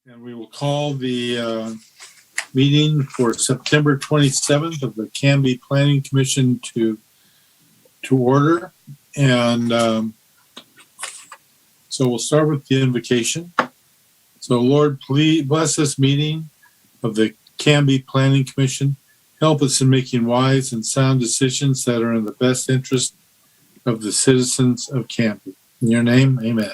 And we will call the meeting for September 27th of the Canby Planning Commission to order. And so we'll start with the invocation. So Lord, please bless this meeting of the Canby Planning Commission. Help us in making wise and sound decisions that are in the best interest of the citizens of Canby. In your name, amen.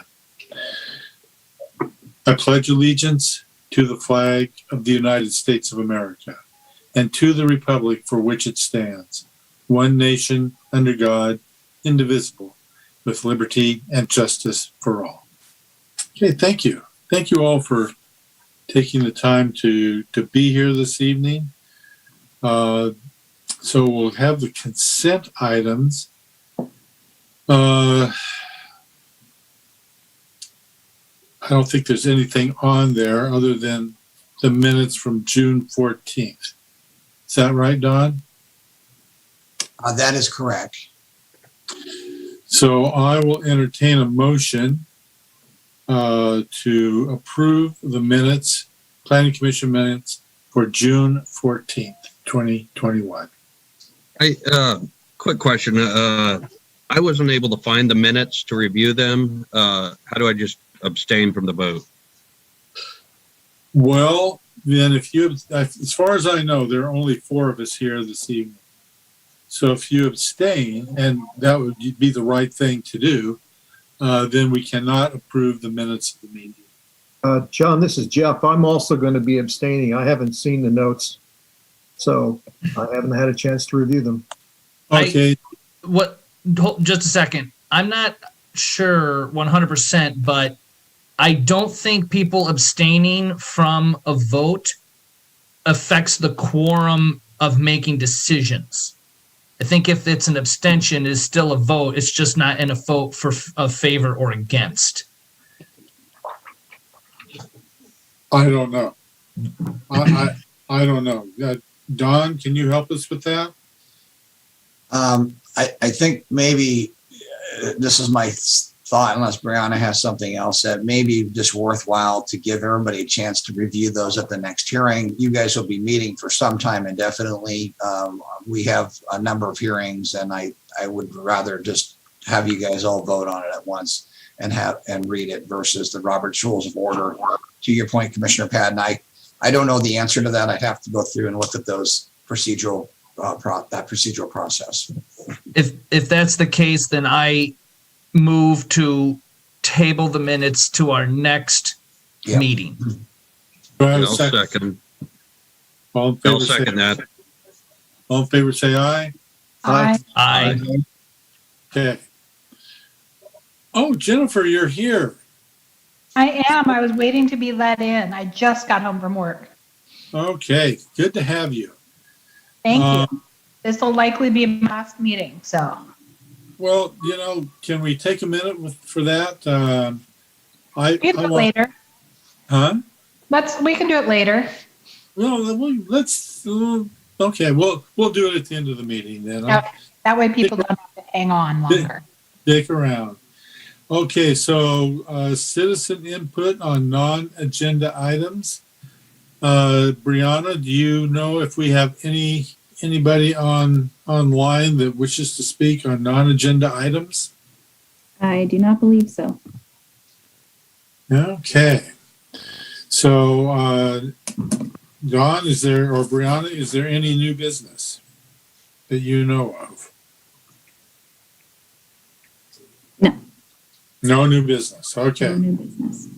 I pledge allegiance to the flag of the United States of America and to the republic for which it stands, one nation under God, indivisible, with liberty and justice for all. Okay, thank you. Thank you all for taking the time to be here this evening. So we'll have the consent items. I don't think there's anything on there other than the minutes from June 14th. Is that right, Don? That is correct. So I will entertain a motion to approve the minutes, Planning Commission minutes for June 14th, 2021. Quick question. I wasn't able to find the minutes to review them. How do I just abstain from the vote? Well, then if you, as far as I know, there are only 4 of us here this evening. So if you abstain, and that would be the right thing to do, then we cannot approve the minutes of the meeting. John, this is Jeff. I'm also going to be abstaining. I haven't seen the notes, so I haven't had a chance to review them. Okay. Just a second. I'm not sure 100%, but I don't think people abstaining from a vote affects the quorum of making decisions. I think if it's an abstention, it's still a vote. It's just not in a vote for a favor or against. I don't know. I don't know. Don, can you help us with that? I think maybe this is my thought, unless Brianna has something else, that maybe just worthwhile to give everybody a chance to review those at the next hearing. You guys will be meeting for some time indefinitely. We have a number of hearings, and I would rather just have you guys all vote on it at once and read it versus the Robert's Rules of Order. To your point, Commissioner Patton, I don't know the answer to that. I'd have to go through and look at those procedural process. If that's the case, then I move to table the minutes to our next meeting. I'll second. All in favor, I'll second that. All in favor, say aye. Aye. Okay. Oh, Jennifer, you're here. I am. I was waiting to be let in. I just got home from work. Okay, good to have you. Thank you. This will likely be my last meeting, so. Well, can we take a minute for that? We can do it later. Huh? We can do it later. Well, let's. Okay, we'll do it at the end of the meeting then. Okay. That way people don't have to hang on longer. Stick around. Okay, so citizen input on non-agenda items. Brianna, do you know if we have anybody online that wishes to speak on non-agenda items? I do not believe so. Okay. So, Don, or Brianna, is there any new business that you know of? No. No new business. Okay. No new business.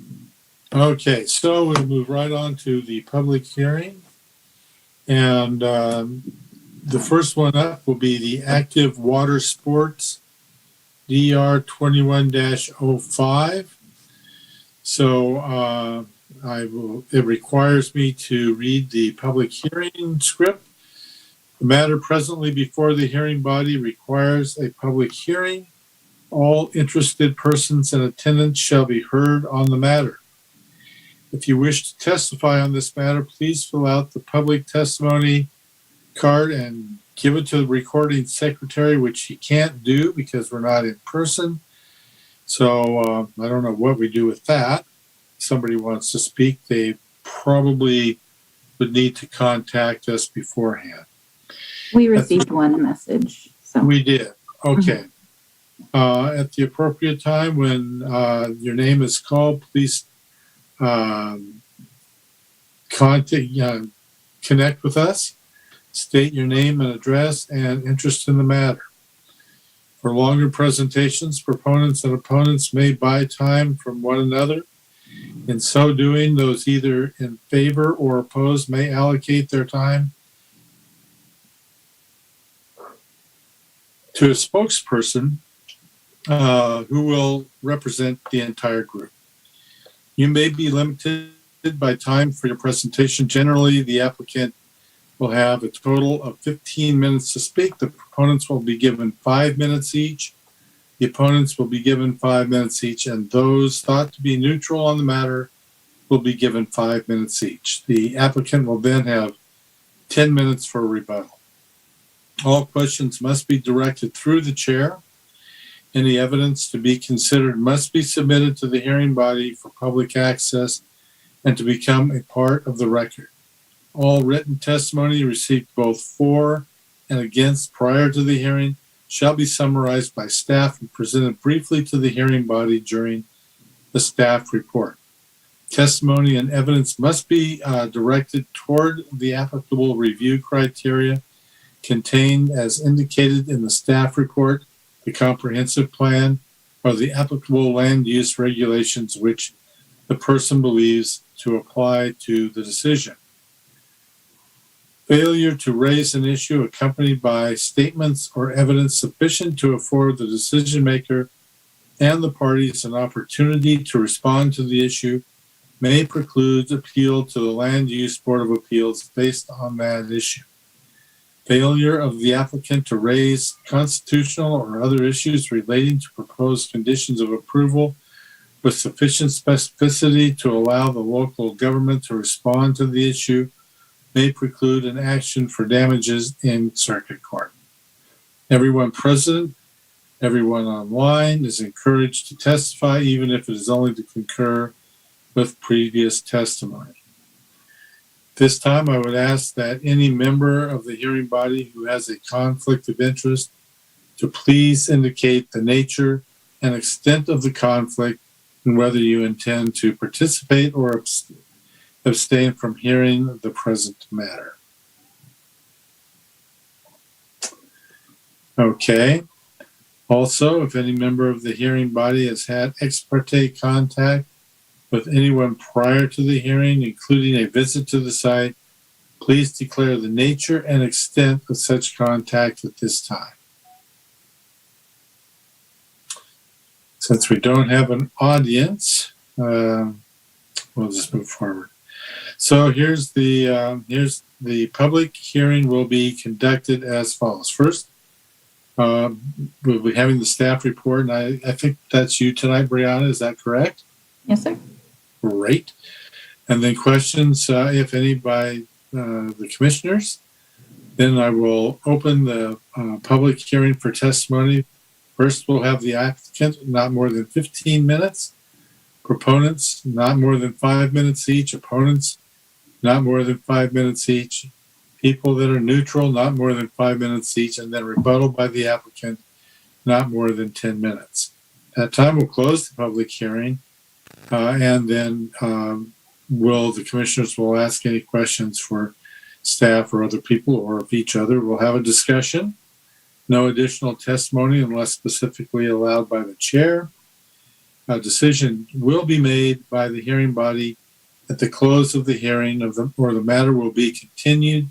Okay, so we'll move right on to the public hearing. And the first one up will be the Active Water Sports DR 21-05. So it requires me to read the public hearing script. The matter presently before the hearing body requires a public hearing. All interested persons in attendance shall be heard on the matter. If you wish to testify on this matter, please fill out the public testimony card and give it to the recording secretary, which you can't do because we're not in person. So I don't know what we do with that. If somebody wants to speak, they probably would need to contact us beforehand. We received one message, so. We did. Okay. At the appropriate time, when your name is called, please connect with us. State your name and address and interest in the matter. For longer presentations, proponents and opponents may buy time from one another. In so doing, those either in favor or opposed may allocate their time to a spokesperson who will represent the entire group. You may be limited by time for your presentation. Generally, the applicant will have a total of 15 minutes to speak. The proponents will be given 5 minutes each. The opponents will be given 5 minutes each, and those thought to be neutral on the matter will be given 5 minutes each. The applicant will then have 10 minutes for a rebuttal. All questions must be directed through the chair. Any evidence to be considered must be submitted to the hearing body for public access and to become a part of the record. All written testimony received both for and against prior to the hearing shall be summarized by staff and presented briefly to the hearing body during the staff report. Testimony and evidence must be directed toward the applicable review criteria contained as indicated in the staff report, the comprehensive plan, or the applicable land use regulations which the person believes to apply to the decision. Failure to raise an issue accompanied by statements or evidence sufficient to afford the decision maker and the parties an opportunity to respond to the issue may preclude appeal to the Land Use Board of Appeals based on that issue. Failure of the applicant to raise constitutional or other issues relating to proposed conditions of approval with sufficient specificity to allow the local government to respond to the issue may preclude an action for damages in circuit court. Everyone present, everyone online is encouraged to testify, even if it is only to concur with previous testimony. This time, I would ask that any member of the hearing body who has a conflict of interest to please indicate the nature and extent of the conflict and whether you intend to participate or abstain from hearing the present matter. Okay. Also, if any member of the hearing body has had ex parte contact with anyone prior to the hearing, including a visit to the site, please declare the nature and extent of such contact at this time. Since we don't have an audience, we'll just move forward. So here's the public hearing will be conducted as follows. First, we'll be having the staff report, and I think that's you tonight, Brianna. Is that correct? Yes, sir. Great. And then questions, if any, by the commissioners. Then I will open the public hearing for testimony. First, we'll have the applicant, not more than 15 minutes. Proponents, not more than 5 minutes each. Opponents, not more than 5 minutes each. People that are neutral, not more than 5 minutes each. And then rebuttal by the applicant, not more than 10 minutes. At that time, we'll close the public hearing. And then the commissioners will ask any questions for staff or other people or of each other. We'll have a discussion. No additional testimony unless specifically allowed by the chair. A decision will be made by the hearing body at the close of the hearing or the matter will be continued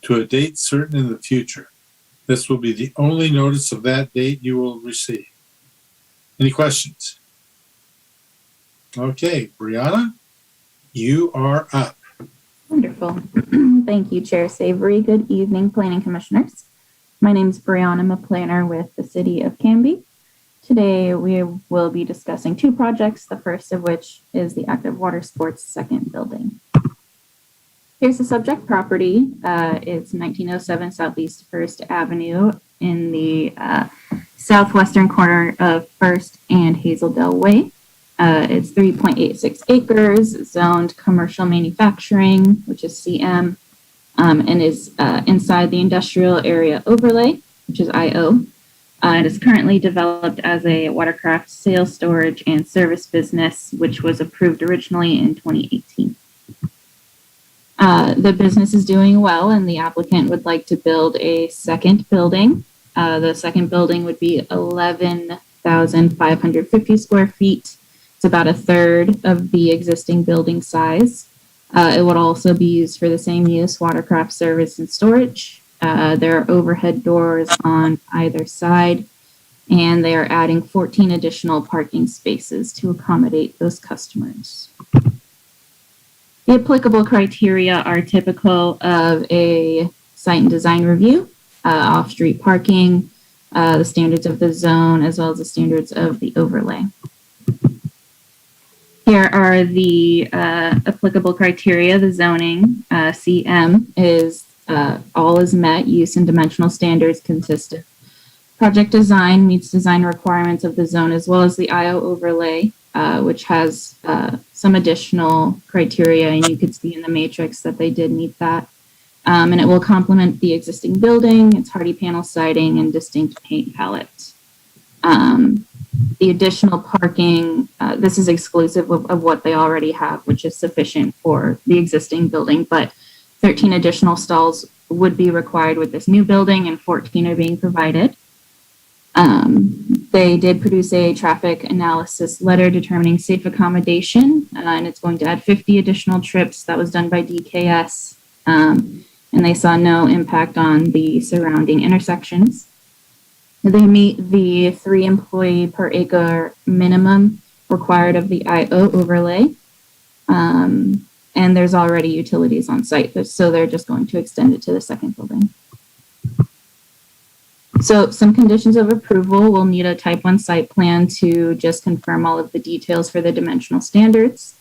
to a date certain in the future. This will be the only notice of that date you will receive. Any questions? Okay, Brianna, you are up. Wonderful. Thank you, Chair Savory. Good evening, Planning Commissioners. My name is Brianna. I'm a planner with the City of Canby. Today, we will be discussing two projects, the first of which is the Active Water Sports second building. Here's the subject property. It's 1907 Southeast 1st Avenue in the southwestern corner of 1st and Hazeldale Way. It's 3.86 acres, zoned commercial manufacturing, which is CM, and is inside the industrial area overlay, which is IO. It is currently developed as a watercraft sales, storage, and service business, which was approved originally in 2018. The business is doing well, and the applicant would like to build a second building. The second building would be 11,550 square feet. It's about a third of the existing building size. It would also be used for the same use, watercraft service and storage. There are overhead doors on either side, and they are adding 14 additional parking spaces to accommodate those customers. The applicable criteria are typical of a site and design review, off-street parking, the standards of the zone, as well as the standards of the overlay. Here are the applicable criteria. The zoning, CM, is all is met, use and dimensional standards consistent. Project design meets design requirements of the zone, as well as the IO overlay, which has some additional criteria, and you could see in the matrix that they did meet that. And it will complement the existing building, its hardy panel siding, and distinct paint palette. The additional parking, this is exclusive of what they already have, which is sufficient for the existing building, but 13 additional stalls would be required with this new building, and 14 are being provided. They did produce a traffic analysis letter determining safe accommodation, and it's going to add 50 additional trips. That was done by DKS, and they saw no impact on the surrounding intersections. They meet the 3 employee per acre minimum required of the IO overlay, and there's already utilities on site, so they're just going to extend it to the second building. So some conditions of approval will need a type 1 site plan to just confirm all of the details for the dimensional standards.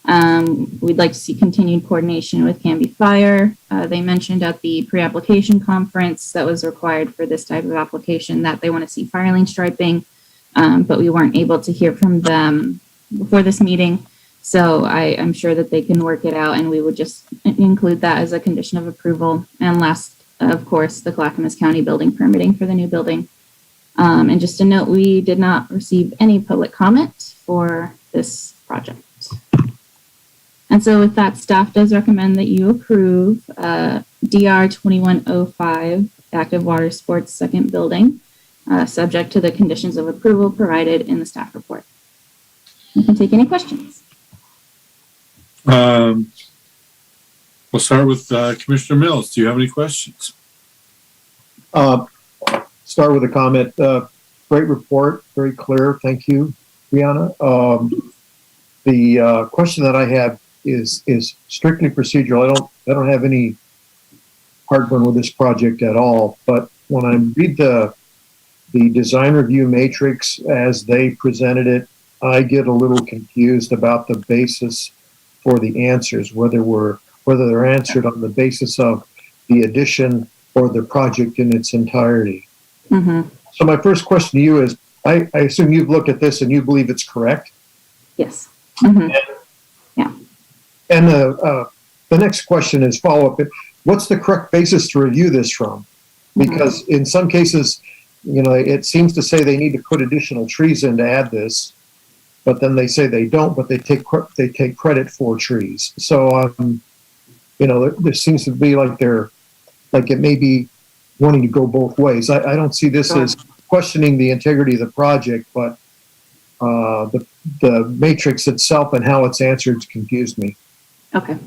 We'd like to see continued coordination with Canby Fire. They mentioned at the pre-application conference that was required for this type of application that they want to see fire lane striping, but we weren't able to hear from them before this meeting. So I'm sure that they can work it out, and we would just include that as a condition of approval. And last, of course, the Clackamas County building permitting for the new building. And just a note, we did not receive any public comment for this project. And so with that, staff does recommend that you approve DR 2105 Active Water Sports second building, subject to the conditions of approval provided in the staff report. You can take any questions. We'll start with Commissioner Mills. Do you have any questions? Start with a comment. Great report, very clear. Thank you, Brianna. The question that I have is strictly procedural. I don't have any heartburn with this project at all. But when I read the design review matrix as they presented it, I get a little confused about the basis for the answers, whether they're answered on the basis of the addition or the project in its entirety. Mm-hmm. So my first question to you is, I assume you've looked at this and you believe it's correct? Yes. Mm-hmm. And the next question is follow-up. What's the correct basis to review this from? Because in some cases, it seems to say they need to put additional trees in to add this, but then they say they don't, but they take credit for trees. So, there seems to be like it may be wanting to go both ways. I don't see this as questioning the integrity of the project, but the matrix itself and how it's answered confused me. Okay.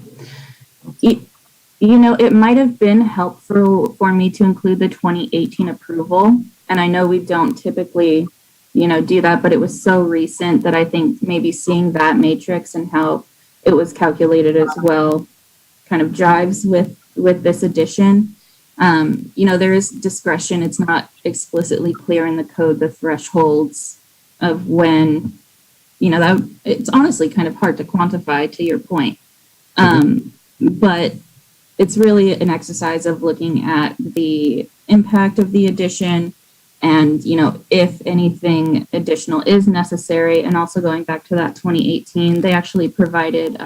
It might have been helpful for me to include the 2018 approval. And I know we don't typically, do that, but it was so recent that I think maybe seeing that matrix and how it was calculated as well kind of jives with this addition. There is discretion. It's not explicitly clear in the code, the thresholds of when, that it's honestly kind of hard to quantify, to your point. But it's really an exercise of looking at the impact of the addition And, if anything additional is necessary, and also going back to that 2018, they actually provided,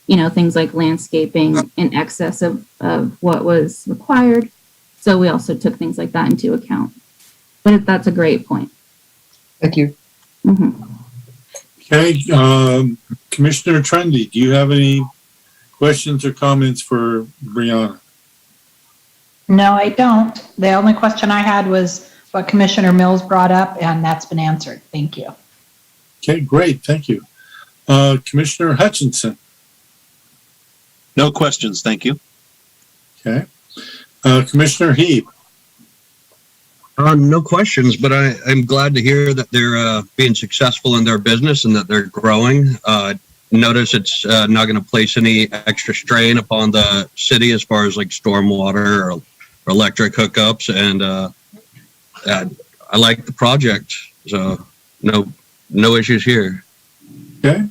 things like landscaping in excess of what was required. So we also took things like that into account. But that's a great point. Thank you. Mm-hmm. Okay, Commissioner Trendy, do you have any questions or comments for Brianna? No, I don't. The only question I had was what Commissioner Mills brought up, and that's been answered. Thank you. Okay, great, thank you. Commissioner Hutchinson. No questions, thank you. Okay. Commissioner Heap. No questions, but I'm glad to hear that they're being successful in their business and that they're growing. Notice it's not going to place any extra strain upon the city as far as like stormwater or electric hookups, and I like the project, so no issues here. Okay.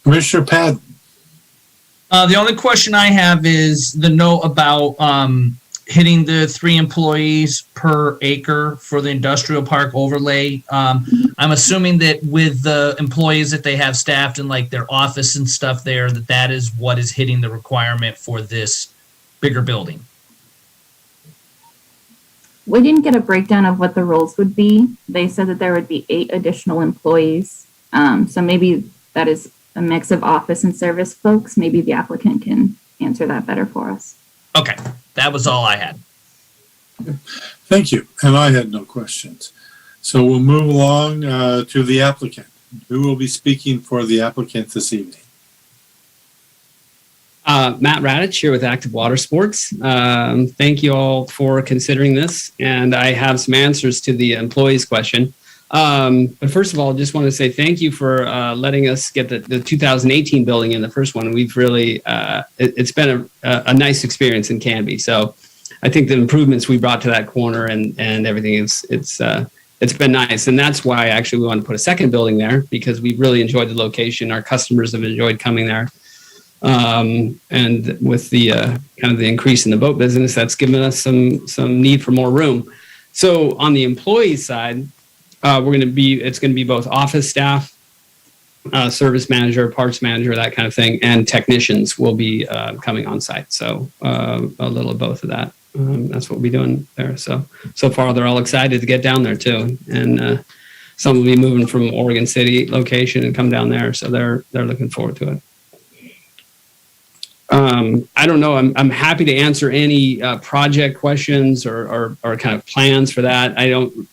Commissioner Patton. The only question I have is the note about hitting the 3 employees per acre for the industrial park overlay. I'm assuming that with the employees that they have staffed in like their office and stuff there, that is what is hitting the requirement for this bigger building. We didn't get a breakdown of what the roles would be. They said that there would be 8 additional employees. So maybe that is a mix of office and service folks. Maybe the applicant can answer that better for us. Okay, that was all I had. Thank you. And I had no questions. So we'll move along to the applicant. Who will be speaking for the applicant this evening? Matt Radich here with Active Water Sports. Thank you all for considering this, and I have some answers to the employees question. But first of all, just want to say thank you for letting us get the 2018 building in the first one. We've really, it's been a nice experience in Canby. So I think the improvements we brought to that corner and everything it's been nice. And that's why actually we wanted to put a second building there, because we really enjoyed the location. Our customers have enjoyed coming there. And with the kind of the increase in the boat business, that's given us some need for more room. So on the employee side, it's going to be both office staff, service manager, parks manager, that kind of thing, and technicians will be coming on site. So a little of both of that. That's what we'll be doing there. So far they're all excited to get down there too, and some will be moving from Oregon City location and come down there. So they're looking forward to it. I don't know. I'm happy to answer any project questions or kind of plans for that. I don't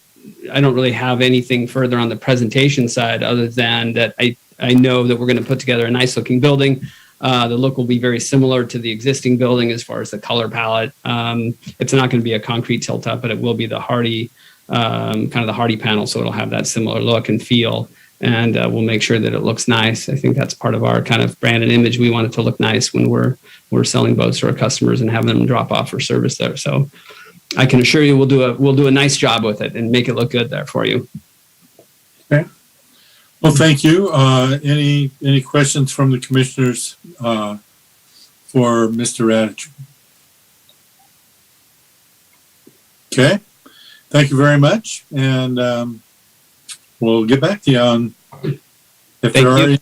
really have anything further on the presentation side other than that I know that we're going to put together a nice looking building. The look will be very similar to the existing building as far as the color palette. It's not going to be a concrete tilt up, but it will be the hardy, kind of the hardy panel. So it'll have that similar look and feel. And we'll make sure that it looks nice. I think that's part of our kind of brand and image. We want it to look nice when we're selling boats to our customers and having them drop off for service there. So I can assure you we'll do a nice job with it and make it look good there for you. Okay. Well, thank you. Any questions from the commissioners for Mr. Radich? Okay. Thank you very much. And we'll get back to you on if there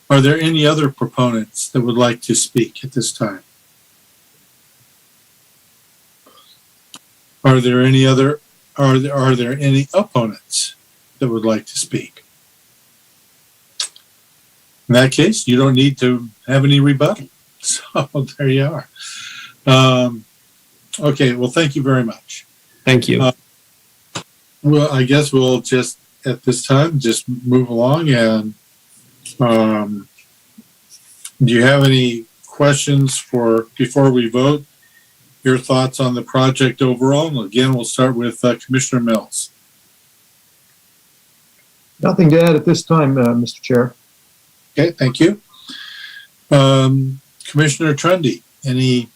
are there any other proponents that would like to speak at this time? Are there any opponents that would like to speak? In that case, you don't need to have any rebuttal. So there you are. Okay, well, thank you very much. Thank you. Well, I guess we'll just, at this time, just move along. And do you have any questions before we vote? Your thoughts on the project overall? And again, we'll start with Commissioner Mills. Nothing to add at this time, Mr. Chair. Okay, thank you. Commissioner Trendy, any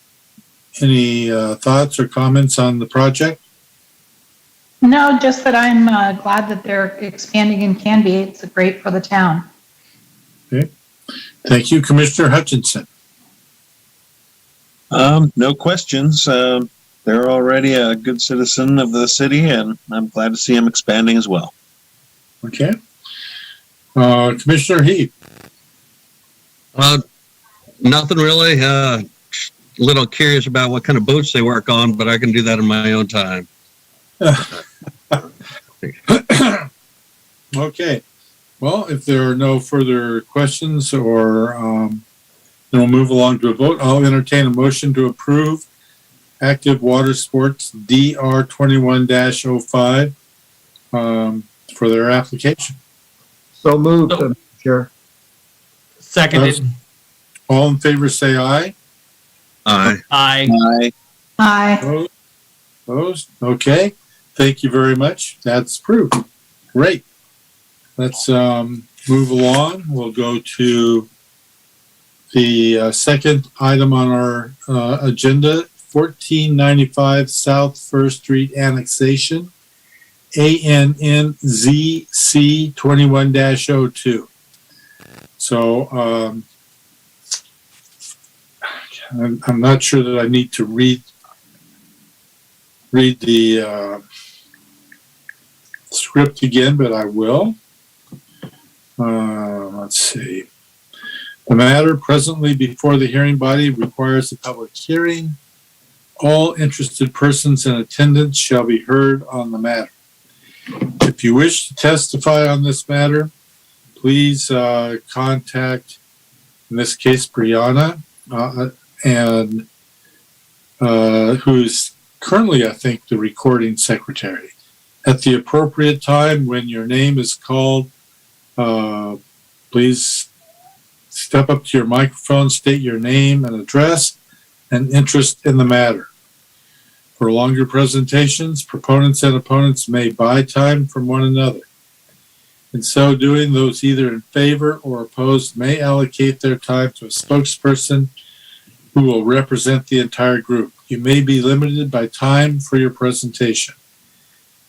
thoughts or comments on the project? No, just that I'm glad that they're expanding in Canby. It's great for the town. Okay, thank you. Commissioner Hutchinson. No questions. They're already a good citizen of the city, and I'm glad to see them expanding as well. Okay. Commissioner Heath. Nothing really. A little curious about what kind of boats they work on, but I can do that in my own time. Okay. Well, if there are no further questions or then we'll move along to a vote. I'll entertain a motion to approve Active Water Sports DR 21-05 for their application. So moved, So- Chair. Seconded. All in favor say aye. Aye. Aye. Aye. Opposed? Okay. Thank you very much. That's approved. Great. Let's move along. We'll go to the second item on our agenda, 1495 South First Street Annexation, ANNZC 21-02. So I'm not sure that I need to read the script again, but I will. Let's see. The matter presently before the hearing body requires a public hearing. All interested persons in attendance shall be heard on the matter. If you wish to testify on this matter, please contact, in this case, Brianna, and who's currently, I think, the recording secretary. At the appropriate time, when your name is called, please step up to your microphone, state your name and address and interest in the matter. For longer presentations, proponents and opponents may buy time from one another. In so doing, those either in favor or opposed may allocate their time to a spokesperson who will represent the entire group. You may be limited by time for your presentation.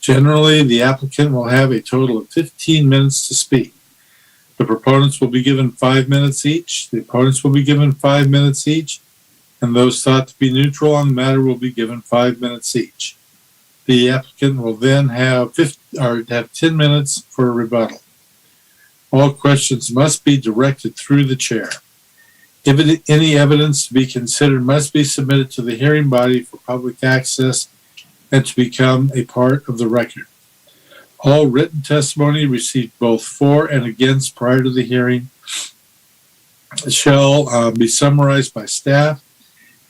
Generally, the applicant will have a total of 15 minutes to speak. The proponents will be given 5 minutes each. The opponents will be given 5 minutes each. And those thought to be neutral on the matter will be given 5 minutes each. The applicant will then have 10 minutes for a rebuttal. All questions must be directed through the chair. Any evidence to be considered must be submitted to the hearing body for public access and to become a part of the record. All written testimony received both for and against prior to the hearing shall be summarized by staff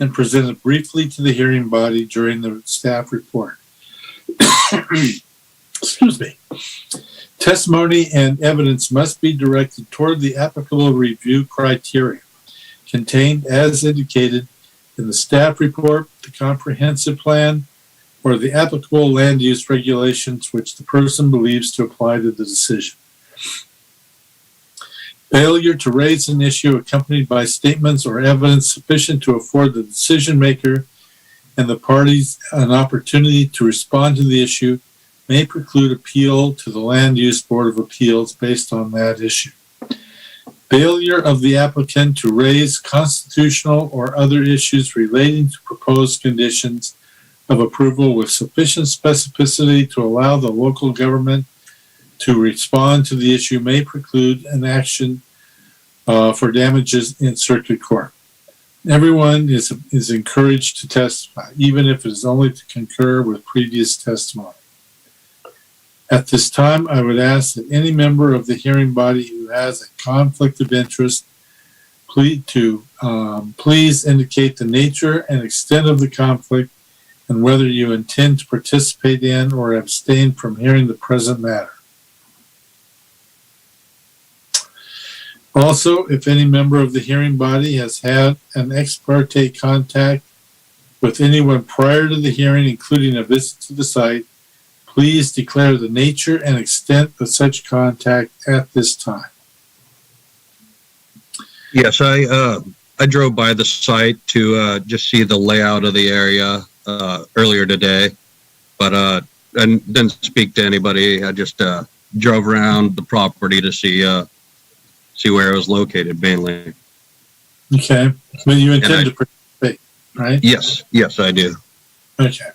and presented briefly to the hearing body during the staff report. Excuse me. Testimony and evidence must be directed toward the applicable review criteria contained as indicated in the staff report, the comprehensive plan, or the applicable land use regulations which the person believes to apply to the decision. Failure to raise an issue accompanied by statements or evidence sufficient to afford the decision maker and the parties an opportunity to respond to the issue may preclude appeal to the Land Use Board of Appeals based on that issue. Failure of the applicant to raise constitutional or other issues relating to proposed conditions of approval with sufficient specificity to allow the local government to respond to the issue may preclude an action for damages in circuit court. Everyone is encouraged to testify, even if it is only to concur with previous testimony. At this time, I would ask that any member of the hearing body who has a conflict of interest please indicate the nature and extent of the conflict and whether you intend to participate in or abstain from hearing the present matter. Also, if any member of the hearing body has had an ex parte contact with anyone prior to the hearing, including a visit to the site, please declare the nature and extent of such contact at this time. Yes, I drove by the site to just see the layout of the area earlier today, but I didn't speak to anybody. I just drove around the property to see where it was located mainly. Okay, but you intend to participate, right? Yes, I do. Okay.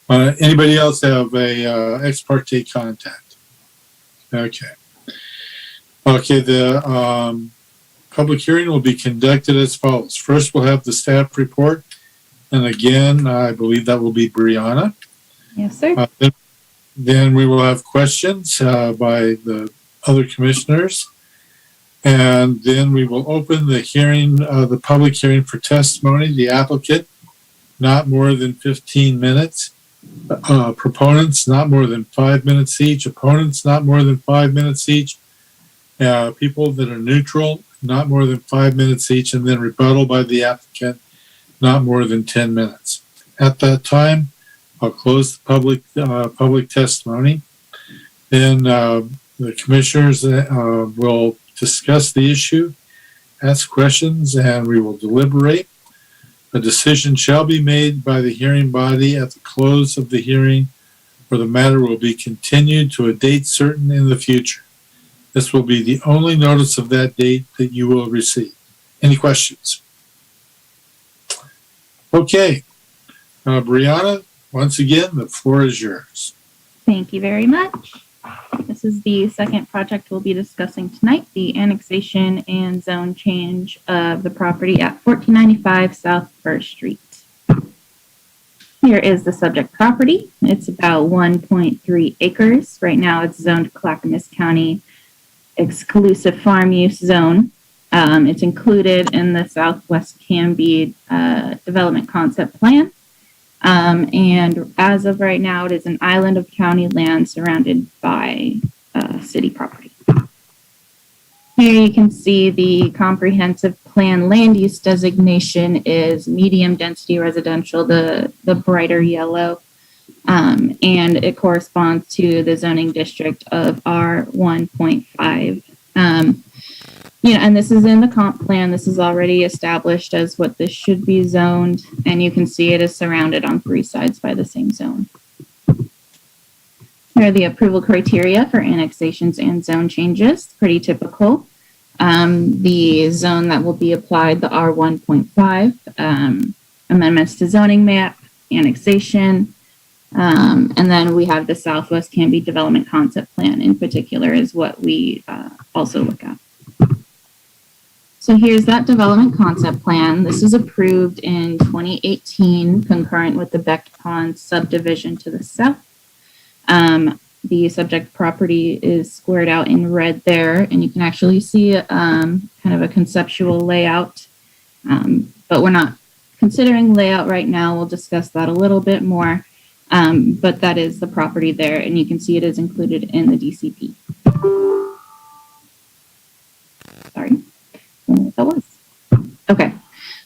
Anybody else have a ex parte contact? Okay. Okay, the public hearing will be conducted as follows. First, we'll have the staff report. And again, I believe that will be Brianna. Yes, sir. Then we will have questions by the other commissioners. And then we will open the hearing, the public hearing for testimony. The applicant, not more than 15 minutes. Proponents, not more than 5 minutes each. Opponents, not more than 5 minutes each. People that are neutral, not more than 5 minutes each. And then rebuttal by the applicant, not more than 10 minutes. At that time, I'll close the public testimony. Then the commissioners will discuss the issue, ask questions, and we will deliberate. A decision shall be made by the hearing body at the close of the hearing, or the matter will be continued to a date certain in the future. This will be the only notice of that date that you will receive. Any questions? Okay. Brianna, once again, the floor is yours. Thank you very much. This is the second project we'll be discussing tonight, the annexation and zone change of the property at 1495 South First Street. Here is the subject property. It's about 1.3 acres. Right now it's zoned Clackamas County exclusive farm use zone. It's included in the Southwest Canby development concept plan. And as of right now, it is an island of county land surrounded by city property. Here you can see the comprehensive plan land use designation is medium density residential, the brighter yellow, and it corresponds to the zoning district of R1.5. And this is in the comp plan. This is already established as what this should be zoned, and you can see it is surrounded on 3 sides by the same zone. Here are the approval criteria for annexations and zone changes. Pretty typical. The zone that will be applied, the R1.5, amendments to zoning map, annexation, and then we have the Southwest Canby Development Concept Plan in particular is what we also look at. So here's that development concept plan. This was approved in 2018, concurrent with the Beck Pond subdivision to the south. The subject property is squared out in red there, and you can actually see kind of a conceptual layout, but we're not considering layout right now. We'll discuss that a little bit more, but that is the property there, and you can see it is included in the DCP. Sorry. That was. Okay.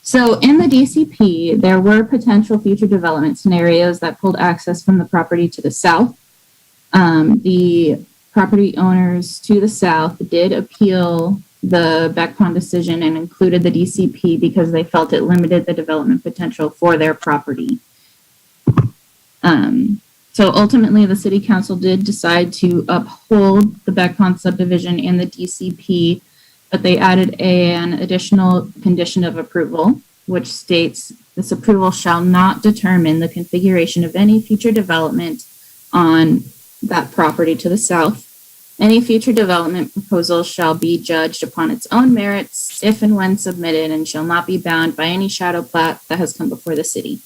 So in the DCP, there were potential future development scenarios that pulled access from the property to the south. The property owners to the south did appeal the Beck Pond decision and included the DCP because they felt it limited the development potential for their property. So ultimately, the city council did decide to uphold the Beck Pond subdivision and the DCP, but they added an additional condition of approval, which states this approval shall not determine the configuration of any future development on that property to the south. Any future development proposal shall be judged upon its own merits if and when submitted and shall not be bound by any shadow plat that has come before the city.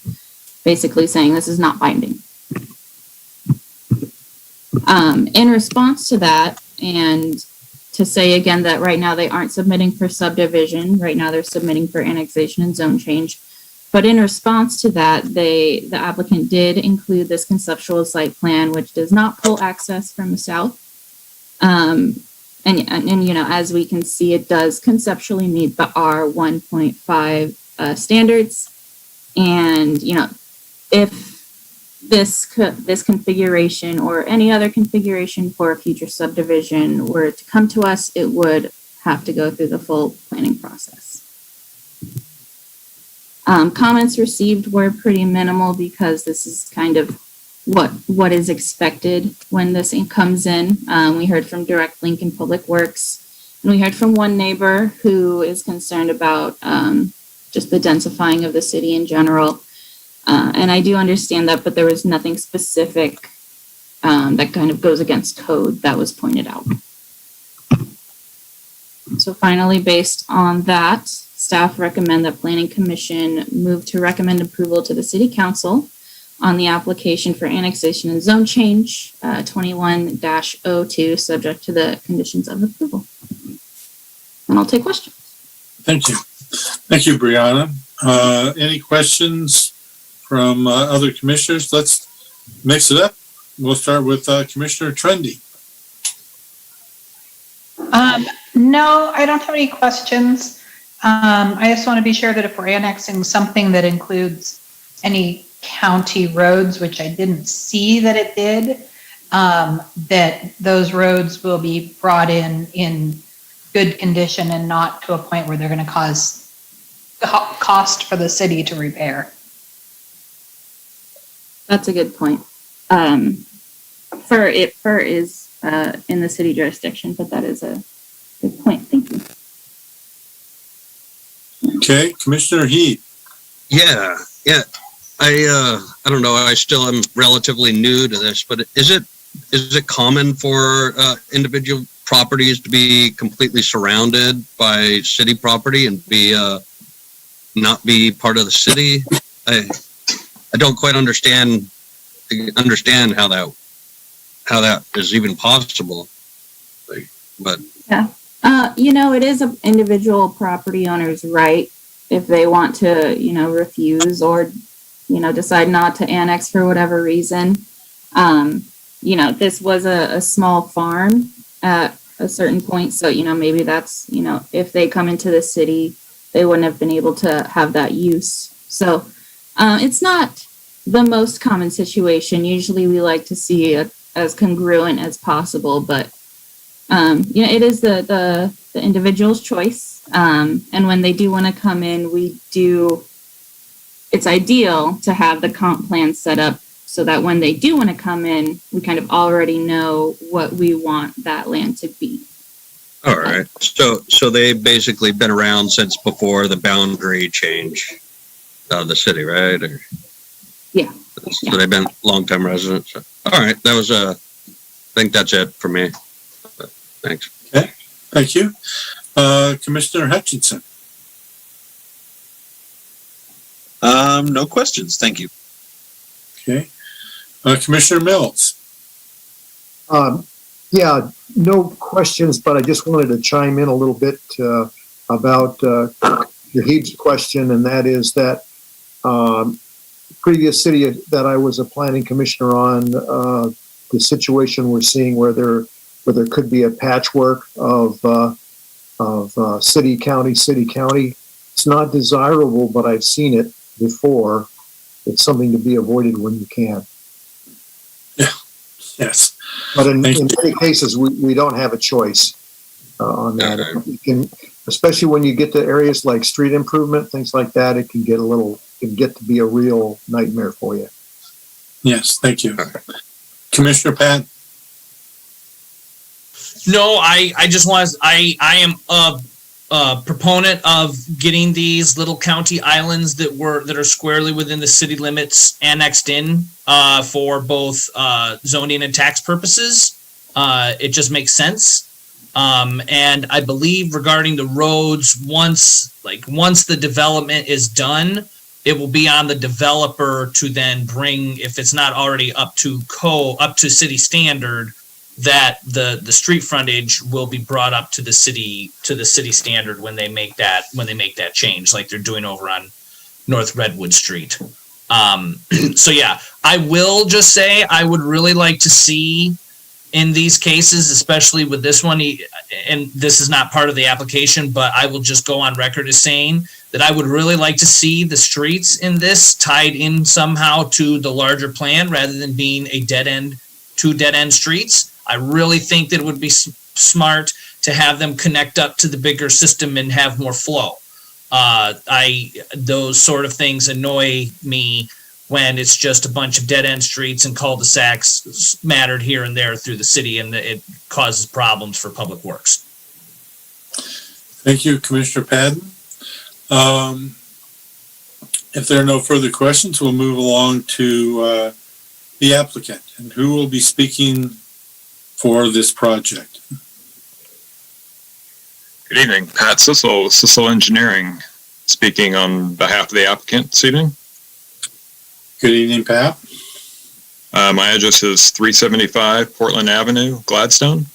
Basically saying this is not binding. In response to that, and to say again that right now they aren't submitting for subdivision, right now they're submitting for annexation and zone change. But in response to that, the applicant did include this conceptual site plan, which does not pull access from the south. And as we can see, it does conceptually meet the R1.5 standards. And, if this configuration or any other configuration for a future subdivision were to come to us, it would have to go through the full planning process. Comments received were pretty minimal because this is kind of what is expected when this comes in. We heard from Direct Link and Public Works, and we heard from one neighbor who is concerned about just the densifying of the city in general. And I do understand that, but there was nothing specific that kind of goes against code that was pointed out. So finally, based on that, staff recommend that Planning Commission move to recommend approval to the City Council on the application for annexation and zone change 21-02, subject to the conditions of approval. And I'll take questions. Thank you. Thank you, Brianna. Any questions from other commissioners? Let's mix it up. We'll start with Commissioner Trendy. No, I don't have any questions. I just want to be sure that if we're annexing something that includes any county roads, which I didn't see that it did, that those roads will be brought in good condition and not to a point where they're going to cause cost for the city to repair. That's a good point. FER is in the city jurisdiction, but that is a good point. Thank you. Okay, Commissioner Heath. Yeah. I don't know. I still am relatively new to this, but is it common for individual properties to be completely surrounded by city property and be not be part of the city? I don't quite understand how that is even possible. But yeah, it is an individual property owner's right if they want to, refuse or, decide not to annex for whatever reason. This was a small farm at a certain point. So, maybe that's, if they come into the city, they wouldn't have been able to have that use. So it's not the most common situation. Usually we like to see it as congruent as possible, but, it is the individual's choice. And when they do want to come in, it's ideal to have the comp plan set up so that when they do want to come in, we kind of already know what we want that land to be. all right. So they've basically been around since before the boundary change of the city, right? Or, Yeah. So they've been long-time residents. All right. That was I think that's it for me. But thanks. Okay, thank you. Commissioner Hutchinson. No questions. Thank you. Okay. Commissioner Mills. Yeah, no questions, but I just wanted to chime in a little bit about Yahib's question, and that is that previous city that I was a planning commissioner on, the situation we're seeing where there could be a patchwork of city county. It's not desirable, but I've seen it before. It's something to be avoided when you can. Yeah. Yes. But in many cases, we don't have a choice on that. You can, especially when you get to areas like street improvement, things like that, it can get to be a real nightmare for you. Yes, thank you. Commissioner Pat. No, I am a proponent of getting these little county islands that are squarely within the city limits annexed in for both zoning and tax purposes. It just makes sense. And I believe regarding the roads, once the development is done, it will be on the developer to then bring, if it's not already up to city standard, that the street frontage will be brought up to the city standard when they make that change, like they're doing over on North Redwood Street. So yeah, I will just say I would really like to see in these cases, especially with this one, and this is not part of the application, but I will just go on record as saying that I would really like to see the streets in this tied in somehow to the larger plan rather than being two dead end streets. I really think that it would be smart to have them connect up to the bigger system and have more flow. Those sort of things annoy me when it's just a bunch of dead end streets and cul-de-sacs mattered here and there through the city, and it causes problems for public works. Thank you, Commissioner Padden. If there are no further questions, we'll move along to the applicant and who will be speaking for this project. Good evening, Pat Sissel, Sissel Engineering, speaking on behalf of the applicant this evening. Good evening, Pat. My address is 375 Portland Avenue, Gladstone.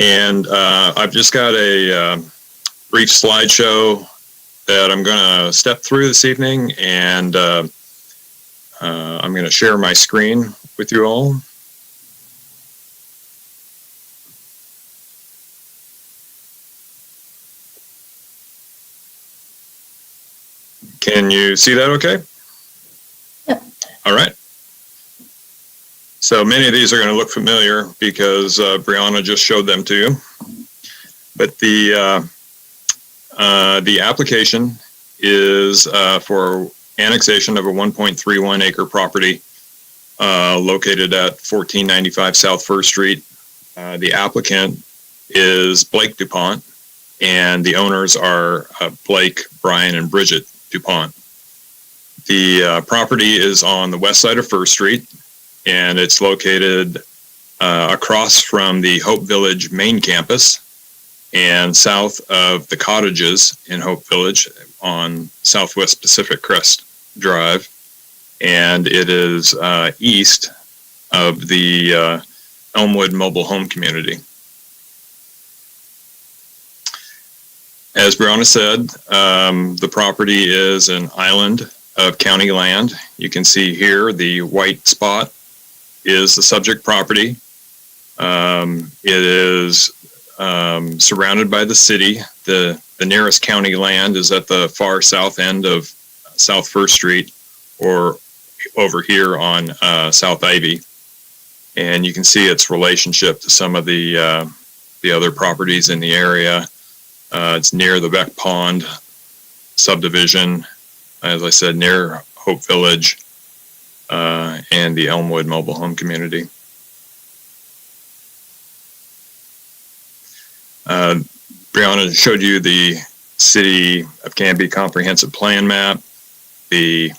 And I've just got a brief slideshow that I'm going to step through this evening, and I'm going to share my screen with you all. Can you see that okay? Yep. All right. So many of these are going to look familiar because Brianna just showed them to you. But the application is for annexation of a 1.31 acre property located at 1495 South First Street. The applicant is Blake DuPont, and the owners are Blake, Brian, and Bridget DuPont. The property is on the west side of First Street, and it's located across from the Hope Village main campus and south of the cottages in Hope Village on Southwest Pacific Crest Drive. And it is east of the Elmwood Mobile Home Community. As Brianna said, the property is an island of county land. You can see here the white spot is the subject property. It is surrounded by the city. The nearest county land is at the far south end of South First Street, or over here on South Ivy. And you can see its relationship to some of the other properties in the area. It's near the Beck Pond subdivision, as I said, near Hope Village and the Elmwood Mobile Home Community. Brianna showed you the City of Canby Comprehensive Plan map. The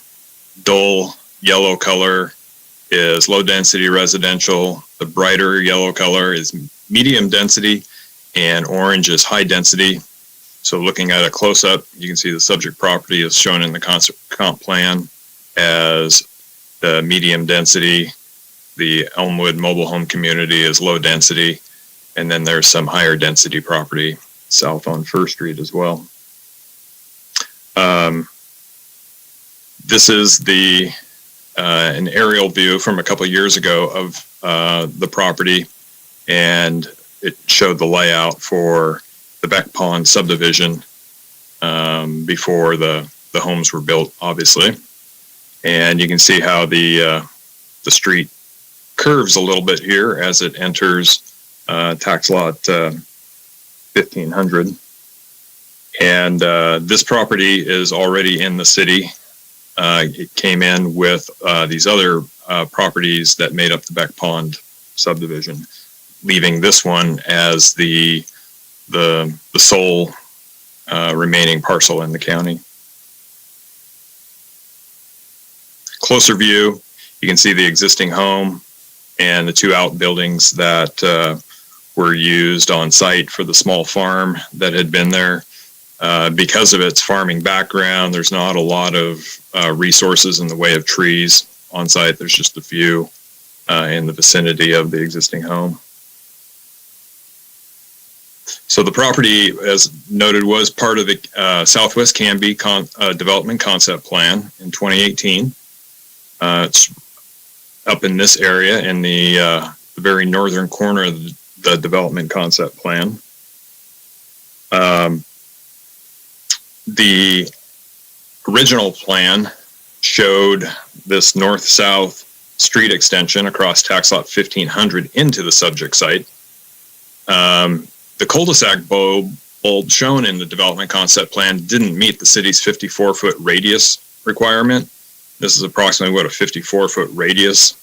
dull yellow color is low density residential. The brighter yellow color is medium density, and orange is high density. So looking at a close up, you can see the subject property is shown in the comp plan as the medium density. The Elmwood Mobile Home Community is low density. And then there's some higher density property south on First Street as well. This is an aerial view from a couple of years ago of the property, and it showed the layout for the Beck Pond subdivision before the homes were built, obviously. And you can see how the street curves a little bit here as it enters tax lot 1500. And this property is already in the city. It came in with these other properties that made up the Beck Pond subdivision, leaving this one as the sole remaining parcel in the county. Closer view, you can see the existing home and the two outbuildings that were used on site for the small farm that had been there. Because of its farming background, there's not a lot of resources in the way of trees on site. There's just a few in the vicinity of the existing home. So the property, as noted, was part of the Southwest Canby Development Concept Plan in 2018. It's up in this area in the very northern corner of the Development Concept Plan. The original plan showed this north-south street extension across tax lot 1500 into the subject site. The cul-de-sac bulb shown in the development concept plan didn't meet the city's 54-foot radius requirement. This is approximately what a 54-foot radius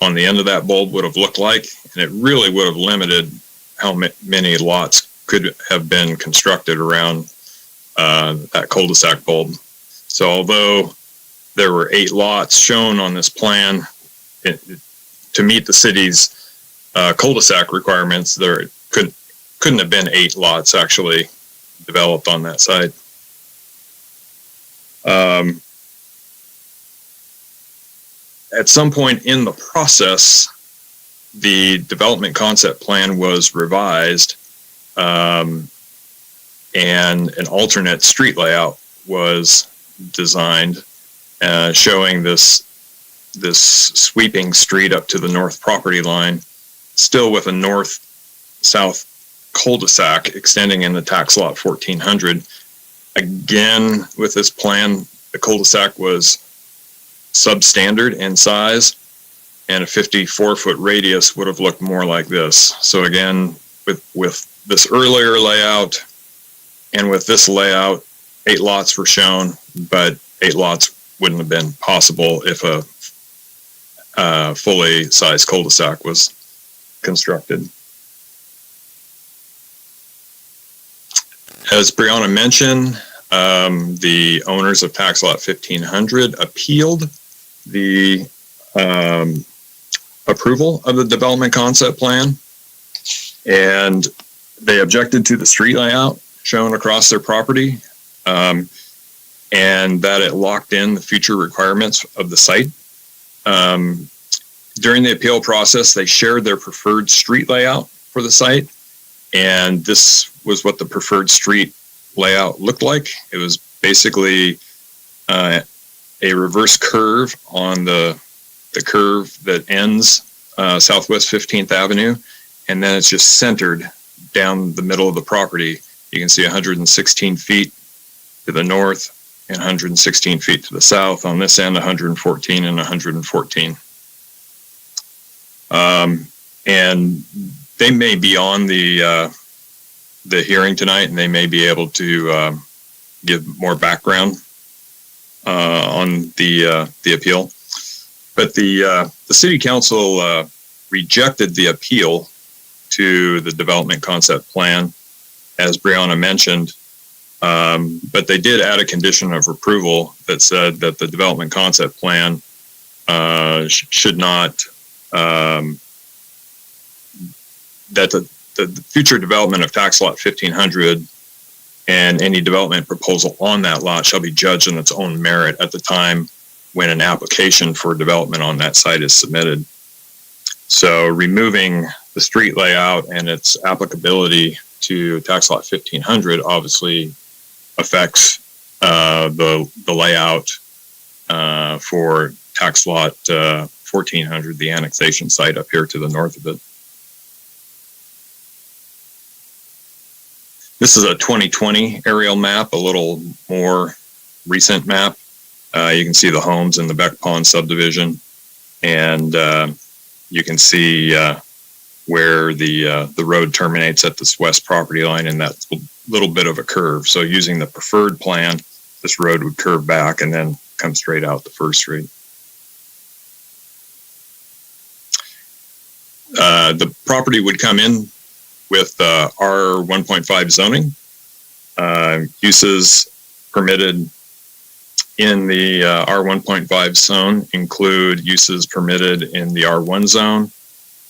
on the end of that bulb would have looked like, and it really would have limited how many lots could have been constructed around that cul-de-sac bulb. So although there were 8 lots shown on this plan, to meet the city's cul-de-sac requirements, there couldn't have been 8 lots actually developed on that site. At some point in the process, the development concept plan was revised, and an alternate street layout was designed, showing this sweeping street up to the north property line, still with a north-south cul-de-sac extending in the tax lot 1400. Again, with this plan, the cul-de-sac was substandard in size, and a 54-foot radius would have looked more like this. So again, with this earlier layout and with this layout, 8 lots were shown, but 8 lots wouldn't have been possible if a fully sized cul-de-sac was constructed. As Brianna mentioned, the owners of tax lot 1500 appealed the approval of the development concept plan, and they objected to the street layout shown across their property, and that it locked in the future requirements of the site. During the appeal process, they shared their preferred street layout for the site, and this was what the preferred street layout looked like. It was basically a reverse curve on the curve that ends Southwest 15th Avenue, and then it's just centered down the middle of the property. You can see 116 feet to the north and 116 feet to the south. On this end, 114 and 114. And they may be on the hearing tonight, and they may be able to give more background on the appeal. But the city council rejected the appeal to the development concept plan, as Brianna mentioned. But they did add a condition of approval that said that the development concept plan should not, that the future development of tax lot 1500 and any development proposal on that lot shall be judged on its own merit at the time when an application for development on that site is submitted. So removing the street layout and its applicability to tax lot 1500 obviously affects the layout for tax lot 1400, the annexation site up here to the north of it. This is a 2020 aerial map, a little more recent map. You can see the homes in the Beck Pond subdivision, and you can see where the road terminates at this west property line, and that little bit of a curve. So using the preferred plan, this road would curve back and then come straight out the First Street. The property would come in with R 1.5 zoning. Uses permitted in the R 1.5 zone include uses permitted in the R1 zone,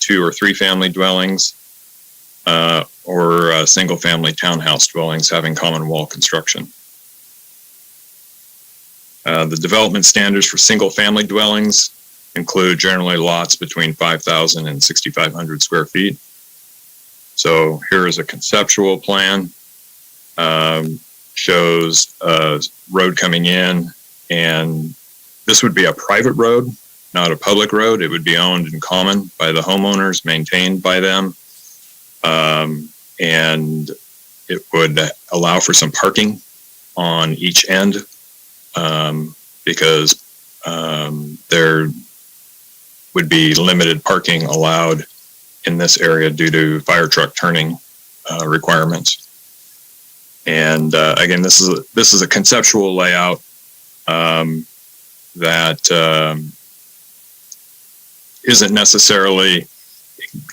2 or 3 family dwellings, or single family townhouse dwellings having common wall construction. The development standards for single family dwellings include generally lots between 5,000 and 6,500 square feet. So here is a conceptual plan, shows a road coming in, and this would be a private road, not a public road. It would be owned in common by the homeowners, maintained by them, and it would allow for some parking on each end, because there would be limited parking allowed in this area due to fire truck turning requirements. And again, this is a conceptual layout that isn't necessarily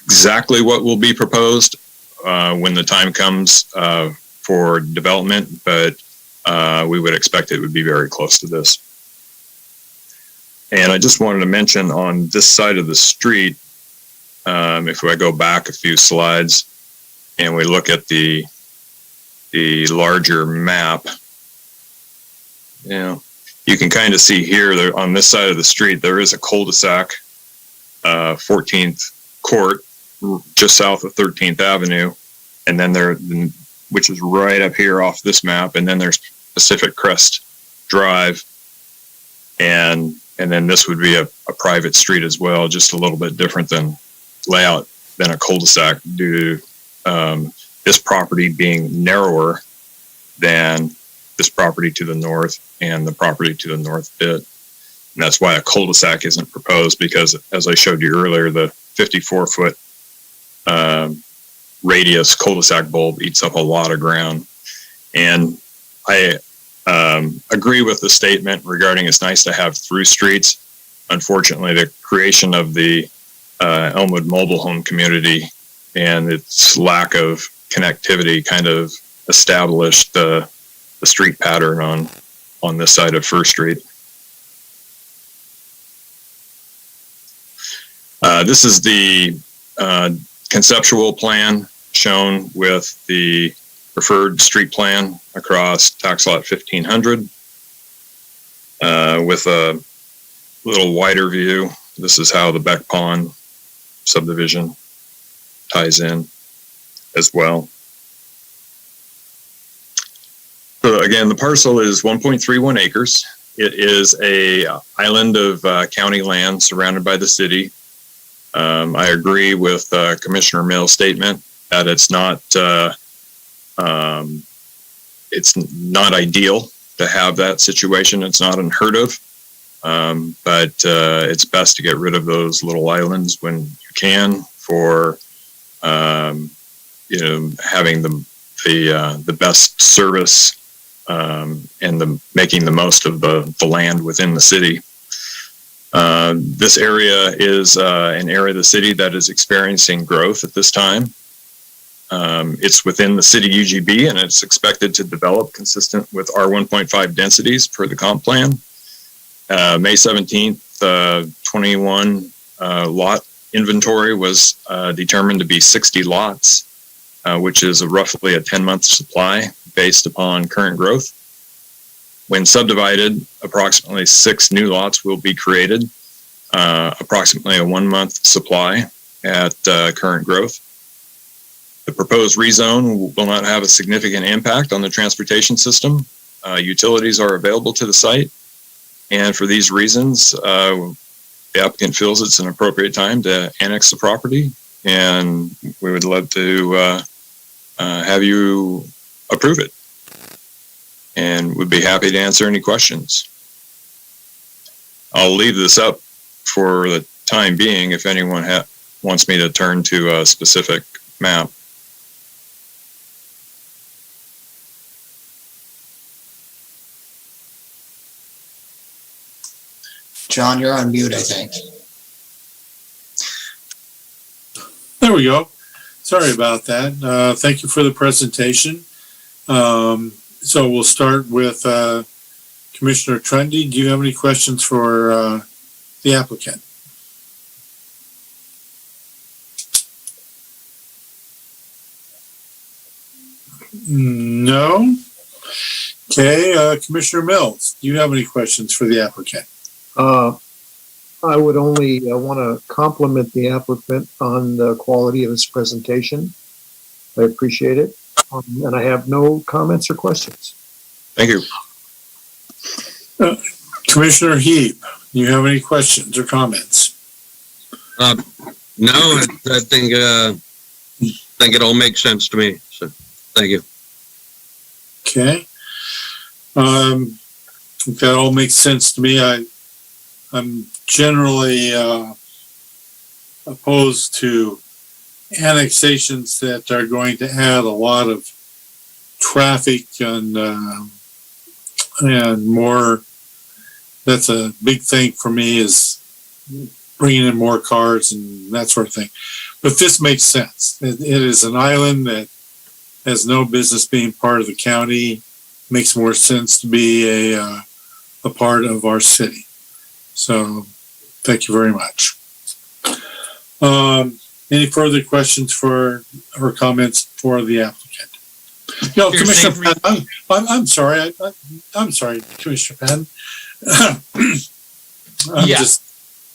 exactly what will be proposed when the time comes for development, but we would expect it would be very close to this. And I just wanted to mention on this side of the street, if I go back a few slides and we look at the larger map, you can kind of see here that on this side of the street, there is a cul-de-sac, 14th Court, just south of 13th Avenue. And then which is right up here off this map. And then there's Pacific Crest Drive. And then this would be a private street as well, just a little bit different than layout than a cul-de-sac due to this property being narrower than this property to the north and the property to the north bit. And that's why a cul-de-sac isn't proposed, because as I showed you earlier, the 54-foot radius cul-de-sac bulb eats up a lot of ground. And I agree with the statement regarding it's nice to have through streets. Unfortunately, the creation of the Elmwood mobile home community and its lack of connectivity kind of established the street pattern on this side of First Street. This is the conceptual plan shown with the preferred street plan across tax lot 1500 with a little wider view. This is how the Beck Pond subdivision ties in as well. So again, the parcel is 1.31 acres. It is a island of county land surrounded by the city. I agree with Commissioner Mill's statement that it's not ideal to have that situation. It's not unheard of, but it's best to get rid of those little islands when you can for having the best service and making the most of the land within the city. This area is an area of the city that is experiencing growth at this time. It's within the city UGB, and it's expected to develop consistent with R1.5 densities per the comp plan. May 17th, 21 lot inventory was determined to be 60 lots, which is roughly a 10-month supply based upon current growth. When subdivided, approximately 6 new lots will be created, approximately a 1-month supply at current growth. The proposed rezone will not have a significant impact on the transportation system. Utilities are available to the site, and for these reasons, the applicant feels it's an appropriate time to annex the property, and we would love to have you approve it, and would be happy to answer any questions. I'll leave this up for the time being if anyone wants me to turn to a specific map. John, you're on mute, I think. There we go. Sorry about that. Thank you for the presentation. So we'll start with Commissioner Trundy. Do you have any questions for the applicant? No? Okay, Commissioner Mills, do you have any questions for the applicant? I would only want to compliment the applicant on the quality of his presentation. I appreciate it. And I have no comments or questions. Thank you. Commissioner Heap, do you have any questions or comments? No, I think it all makes sense to me. So thank you. Okay. If that all makes sense to me, I'm generally opposed to annexations that are going to add a lot of traffic and more. That's a big thing for me, is bringing in more cars and that sort of thing. But this makes sense. It is an island that has no business being part of the county. makes more sense to be a part of our city. So thank you very much. Any further questions or comments for the applicant? No, Here's Commissioner Savory. Penn, I'm sorry. I'm sorry, Commissioner Penn. Yeah.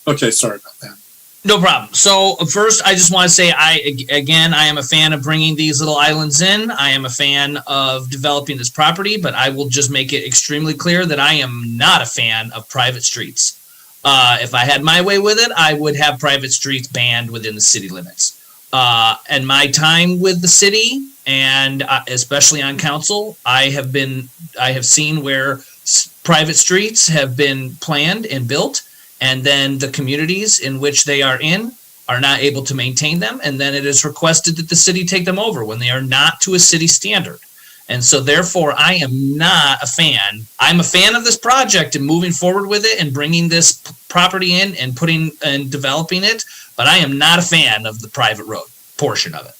Okay, sorry about that. No problem. So first, I just want to say, I am a fan of bringing these little islands in. I am a fan of developing this property, but I will just make it extremely clear that I am not a fan of private streets. If I had my way with it, I would have private streets banned within the city limits. And my time with the city, and especially on council, I have seen where private streets have been planned and built, and then the communities in which they are in are not able to maintain them, and then it is requested that the city take them over when they are not to a city standard. And so therefore, I am not a fan. I'm a fan of this project and moving forward with it and bringing this property in and putting and developing it, but I am not a fan of the private road portion of it.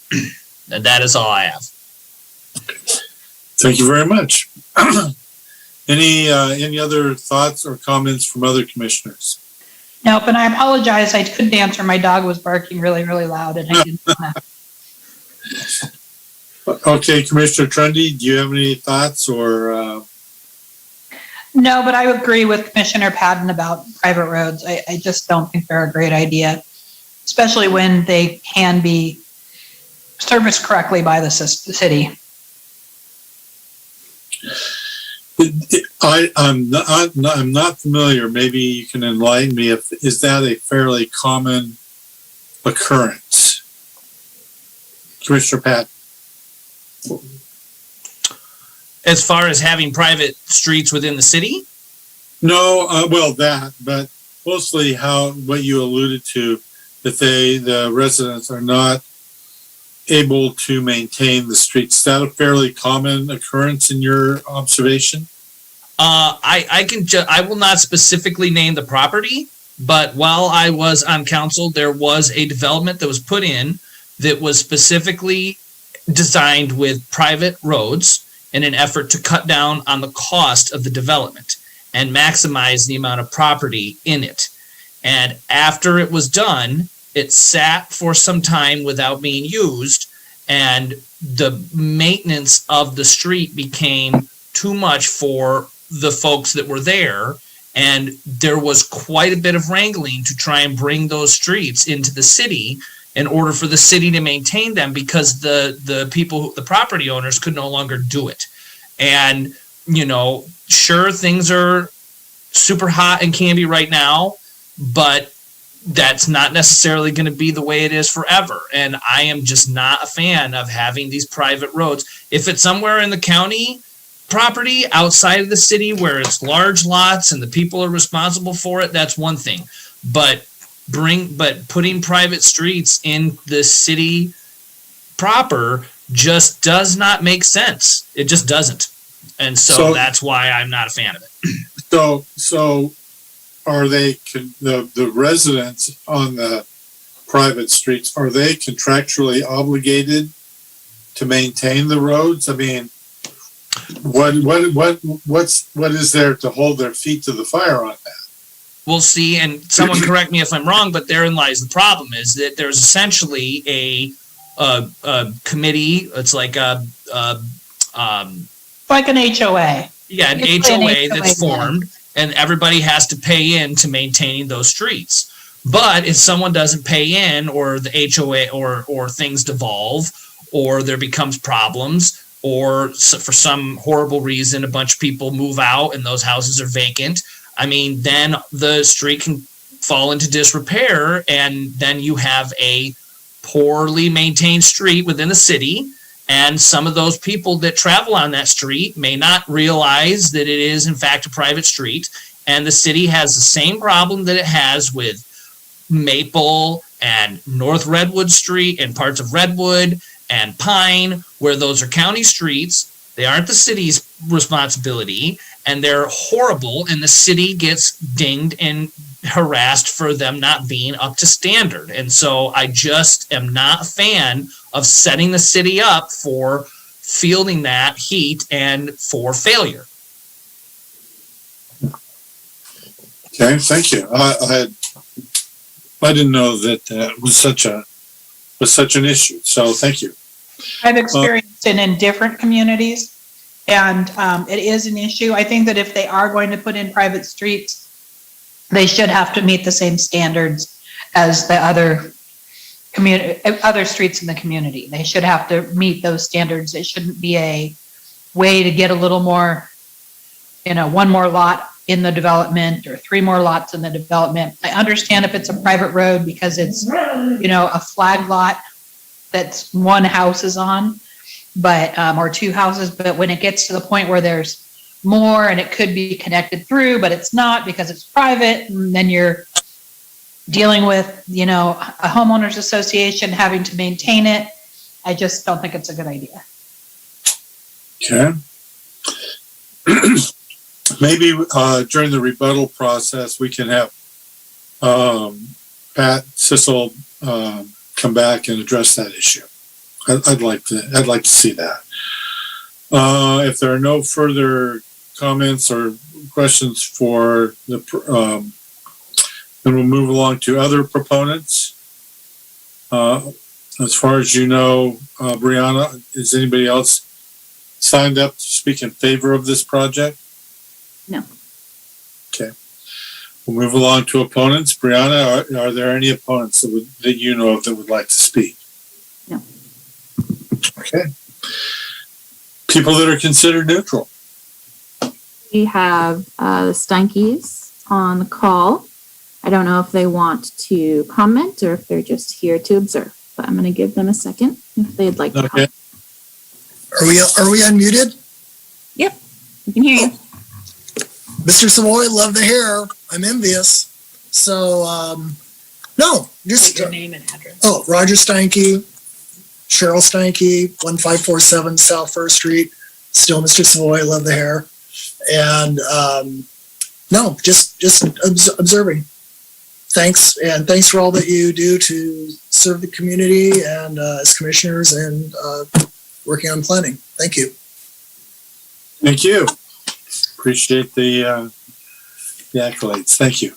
And that is all I have. Thank you very much. Any other thoughts or comments from other commissioners? Nope, and I apologize. I couldn't answer. My dog was barking really, really loud, and I didn't want to. Okay, Commissioner Trundy, do you have any thoughts or? No, but I agree with Commissioner Patton about private roads. I just don't think they're a great idea, especially when they can be serviced correctly by the city. I'm not familiar. Maybe you can enlighten me. Is that a fairly common occurrence, Commissioner Pat? As far as having private streets within the city? No, well that, but mostly what you alluded to, that the residents are not able to maintain the streets. Is that a fairly common occurrence in your observation? I will not specifically name the property, but while I was on council, there was a development that was put in that was specifically designed with private roads in an effort to cut down on the cost of the development and maximize the amount of property in it. And after it was done, it sat for some time without being used, and the maintenance of the street became too much for the folks that were there, and there was quite a bit of wrangling to try and bring those streets into the city in order for the city to maintain them, because the people, the property owners, could no longer do it. And, sure, things are super hot in Canby right now, but that's not necessarily going to be the way it is forever. And I am just not a fan of having these private roads. If it's somewhere in the county property outside of the city where it's large lots and the people are responsible for it, that's one thing. But putting private streets in the city proper just does not make sense. It just doesn't. And so that's why I'm not a fan of it. So are they, the residents on the private streets, are they contractually obligated to maintain the roads? I mean, what is there to hold their feet to the fire on that? We'll see, and someone correct me if I'm wrong, but therein lies the problem, is that there's essentially a committee. It's like like an HOA. Yeah, an HOA that's formed, and everybody has to pay in to maintaining those streets. But if someone doesn't pay in, or the HOA or things devolve, or there becomes problems, or for some horrible reason a bunch of people move out and those houses are vacant, I mean, then the street can fall into disrepair, and then you have a poorly maintained street within the city. And some of those people that travel on that street may not realize that it is, in fact, a private street. And the city has the same problem that it has with Maple and North Redwood Street and parts of Redwood and Pine, where those are county streets. They aren't the city's responsibility, and they're horrible, and the city gets dinged and harassed for them not being up to standard. And so I just am not a fan of setting the city up for fielding that heat and for failure. Okay, thank you. I didn't know that was such an issue. So thank you. I've experienced it in different communities, and it is an issue. I think that if they are going to put in private streets, they should have to meet the same standards as the other streets in the community. They should have to meet those standards. It shouldn't be a way to get a little more, one more lot in the development or 3 more lots in the development. I understand if it's a private road because it's, a flag lot that's 1 house is on, but, or 2 houses. But when it gets to the point where there's more and it could be connected through, but it's not because it's private, and then you're dealing with, a homeowners association having to maintain it. I just don't think it's a good idea. Okay. Maybe during the rebuttal process, we can have Pat Sissel come back and address that issue. I'd like to see that. If there are no further comments or questions for the, then we'll move along to other proponents. As far as you know, Brianna, is anybody else signed up to speak in favor of this project? No. Okay. We'll move along to opponents. Brianna, are there any opponents that you know of that would like to speak? No. Okay. People that are considered neutral. We have the Steinke's on the call. I don't know if they want to comment or if they're just here to observe, but I'm going to give them a second if they'd like to comment. Are we unmuted? Yep, we can hear you. Mr. Savoy, love the hair. I'm envious. So, no, just your name and address. Oh, Roger Steinke, Cheryl Steinke, 1547 South First Street. Still Mr. Savoy, love the hair. And no, just observing. Thanks, and thanks for all that you do to serve the community and as commissioners and working on planning. Thank you. Thank you. Appreciate the accolades. Thank you.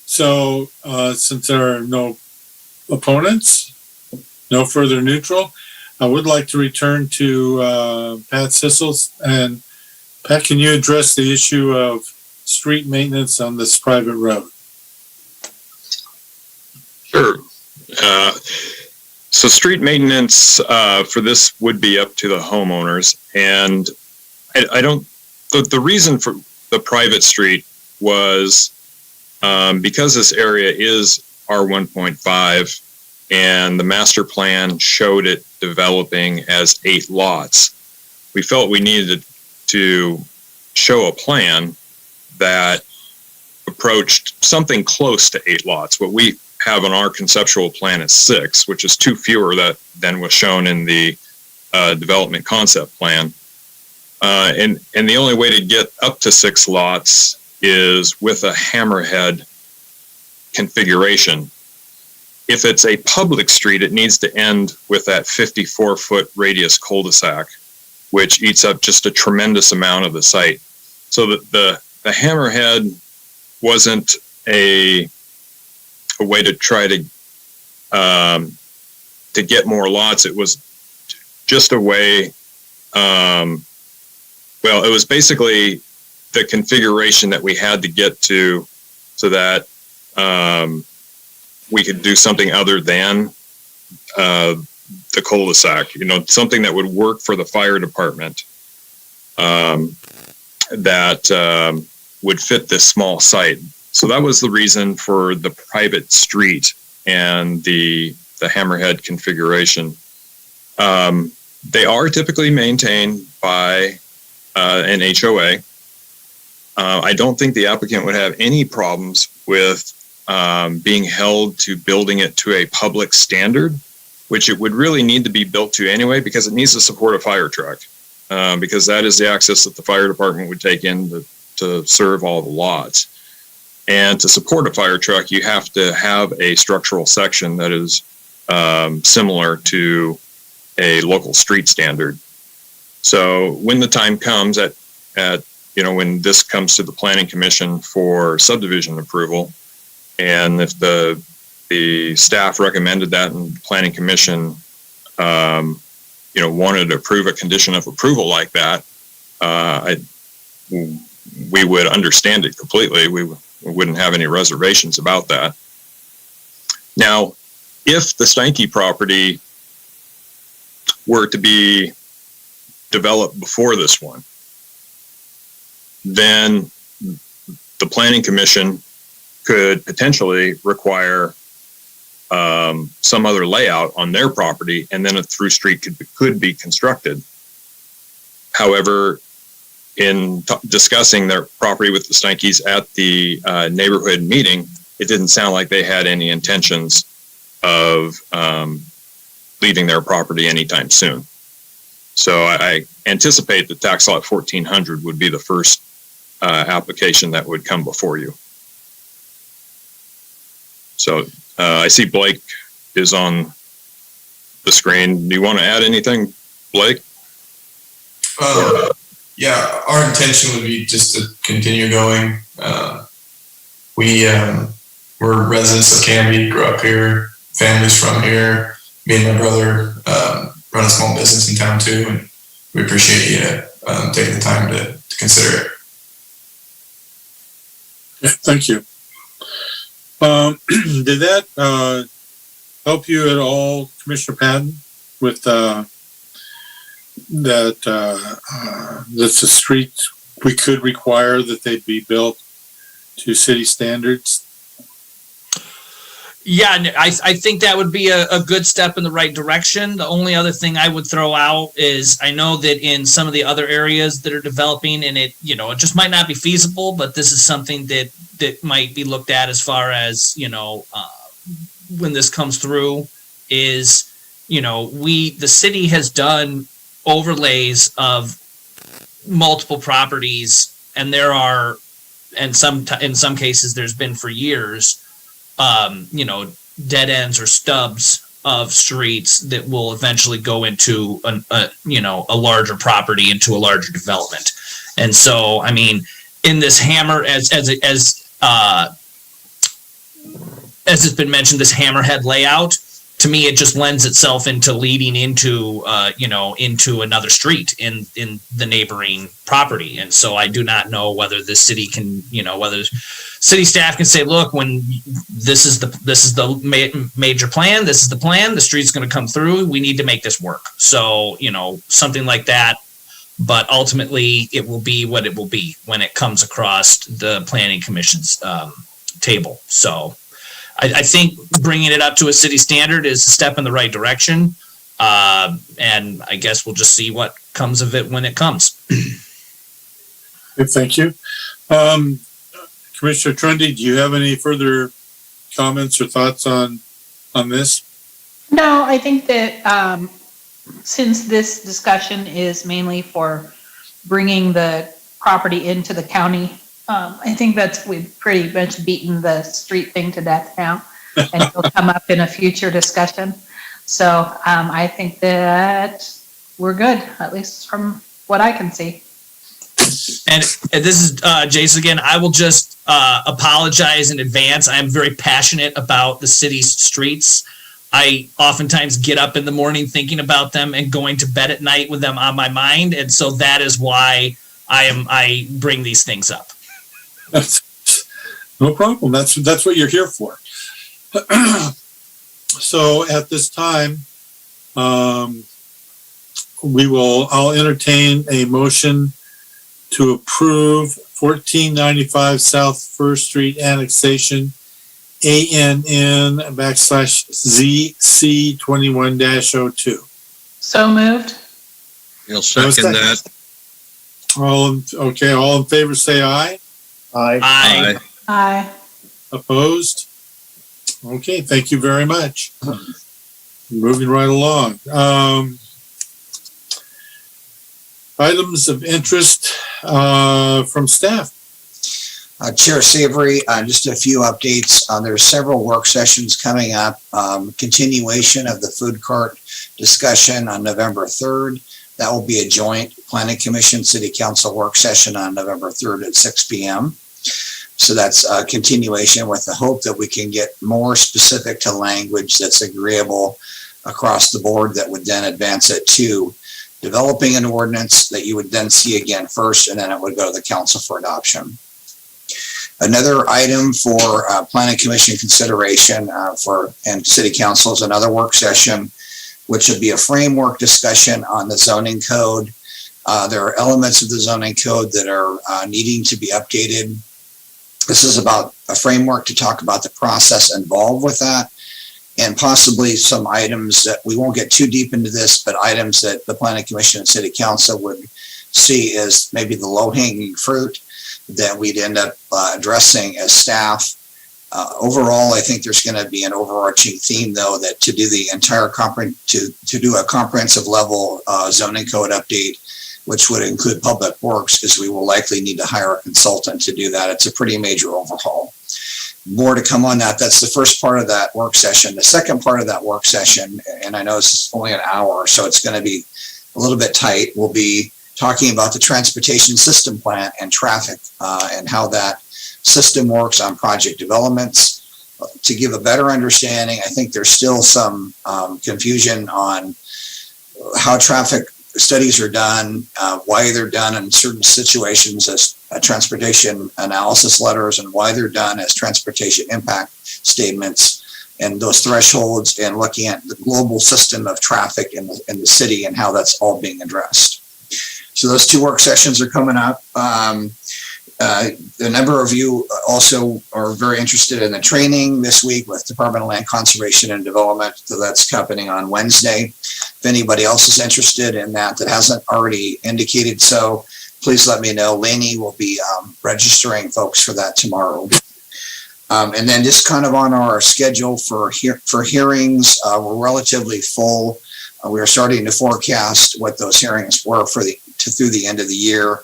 So since there are no opponents, no further neutral, I would like to return to Pat Sissel. And Pat, can you address the issue of street maintenance on this private road? Sure. So street maintenance for this would be up to the homeowners. And I don't, the reason for the private street was because this area is R1.5 and the master plan showed it developing as 8 lots. We felt we needed to show a plan that approached something close to 8 lots. What we have on our conceptual plan is 6, which is 2 fewer than was shown in the development concept plan. And the only way to get up to 6 lots is with a hammerhead configuration. If it's a public street, it needs to end with that 54-foot radius cul-de-sac, which eats up just a tremendous amount of the site. So that the hammerhead wasn't a way to try to get more lots. It was just a way. Well, it was basically the configuration that we had to get to, so that we could do something other than the cul-de-sac. Something that would work for the fire department. That would fit this small site. So that was the reason for the private street and the hammerhead configuration. They are typically maintained by an HOA. I don't think the applicant would have any problems with being held to building it to a public standard, which it would really need to be built to anyway, because it needs to support a fire truck. Because that is the access that the fire department would take in to serve all the lots. And to support a fire truck, you have to have a structural section that is similar to a local street standard. So when the time comes when this comes to the Planning Commission for subdivision approval, and if the staff recommended that and the Planning Commission, wanted to approve a condition of approval like that, we would understand it completely. We wouldn't have any reservations about that. Now, if the Steinke property were to be developed before this one, then the Planning Commission could potentially require some other layout on their property, and then a through street could be constructed. However, in discussing their property with the Steinkes at the neighborhood meeting, it didn't sound like they had any intentions of leaving their property anytime soon. So I anticipate that tax lot 1400 would be the first application that would come before you. So I see Blake is on the screen. Do you want to add anything, Blake? Yeah, our intention would be just to continue going. We're residents of Canby, grew up here, families from here. Me and my brother run a small business in town too, and we appreciate you taking the time to consider it. Yeah, thank you. Did that help you at all, Commissioner Patton, with that's a street we could require that they be built to city standards? Yeah, I think that would be a good step in the right direction. The only other thing I would throw out is I know that in some of the other areas that are developing, and it just might not be feasible, but this is something that might be looked at as far as, when this comes through is, the city has done overlays of multiple properties, and there are, and in some cases there's been for years, dead ends or stubs of streets that will eventually go into a larger property, into a larger development. And so, I mean, in this hammer, as it's been mentioned, this hammerhead layout, to me, it just lends itself into leading into, into another street in the neighboring property. And so I do not know whether the city can, whether city staff can say, look, when this is the major plan, this is the plan, the street's going to come through, we need to make this work. So, something like that. But ultimately, it will be what it will be when it comes across the Planning Commission's table. So I think bringing it up to a city standard is a step in the right direction. And I guess we'll just see what comes of it when it comes. Thank you. Commissioner Trundy, do you have any further comments or thoughts on this? No, I think that since this discussion is mainly for bringing the property into the county, I think we've pretty much beaten the street thing to death now, and it'll come up in a future discussion. So I think that we're good, at least from what I can see. And this is Jason again. I will just apologize in advance. I am very passionate about the city's streets. I oftentimes get up in the morning thinking about them and going to bed at night with them on my mind. And so that is why I bring these things up. No problem. That's what you're here for. So at this time, I'll entertain a motion to approve 1495 South First Street annexation, ANN/ZC21-02. So moved. You'll second that. All in favor, say aye. Aye. Aye. Opposed? Okay, thank you very much. Moving right along. Items of interest from staff. Chair Savory, just a few updates. There's several work sessions coming up. Continuation of the food cart discussion on November 3rd. That will be a joint Planning Commission City Council work session on November 3rd at 6 p.m. So that's a continuation with the hope that we can get more specific to language that's agreeable across the board that would then advance it to developing an ordinance that you would then see again first, and then it would go to the council for adoption. Another item for Planning Commission consideration and City Council is another work session, which would be a framework discussion on the zoning code. There are elements of the zoning code that are needing to be updated. This is about a framework to talk about the process involved with that, and possibly some items that we won't get too deep into this, but items that the Planning Commission and City Council would see as maybe the low-hanging fruit that we'd end up addressing as staff. Overall, I think there's going to be an overarching theme, though, that to do the entire to do a comprehensive level zoning code update, which would include public works, is we will likely need to hire a consultant to do that. It's a pretty major overhaul. More to come on that. That's the first part of that work session. The second part of that work session, and I know it's only an hour, so it's going to be a little bit tight, will be talking about the transportation system plan and traffic and how that system works on project developments. To give a better understanding, I think there's still some confusion on how traffic studies are done, why they're done in certain situations as transportation analysis letters, and why they're done as transportation impact statements, and those thresholds, and looking at the global system of traffic in the city and how that's all being addressed. So those two work sessions are coming up. A number of you also are very interested in the training this week with Department of Land Conservation and Development. So that's happening on Wednesday. If anybody else is interested in that hasn't already indicated so, please let me know. Lainey will be registering folks for that tomorrow. And then just kind of on our schedule for hearings, we're relatively full. We are starting to forecast what those hearings were through the end of the year.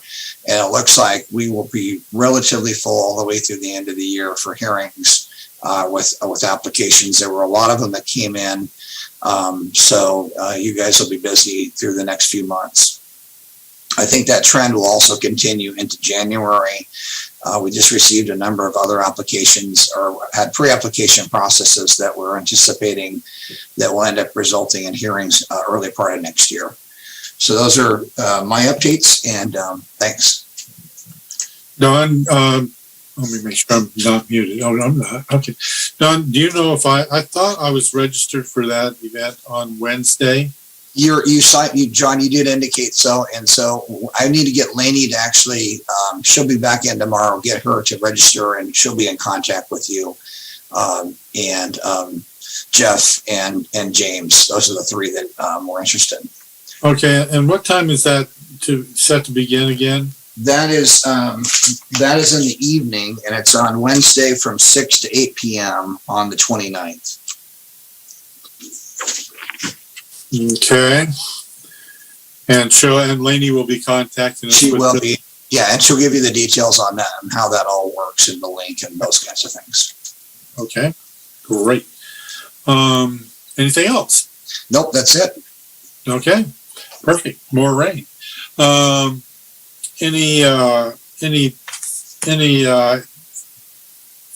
And it looks like we will be relatively full all the way through the end of the year for hearings with applications. There were a lot of them that came in. So you guys will be busy through the next few months. I think that trend will also continue into January. We just received a number of other applications or had pre-application processes that we're anticipating that will end up resulting in hearings early part of next year. So those are my updates, and thanks. Don, let me make sure I'm not muted. Oh, I'm not. Okay. Don, do you know if I thought I was registered for that event on Wednesday? John, you did indicate so. And so I need to get Lainey to actually, she'll be back in tomorrow, get her to register, and she'll be in contact with you. And Jeff and James, those are the three that we're interested in. Okay. And what time is that set to begin again? That is in the evening, and it's on Wednesday from 6 to 8 p.m. on the 29th. Okay. And Lainey will be contacting us. She will be. Yeah, and she'll give you the details on that and how that all works and the link and those kinds of things. Okay. Great. Anything else? Nope, that's it. Okay. Perfect. More rain. Any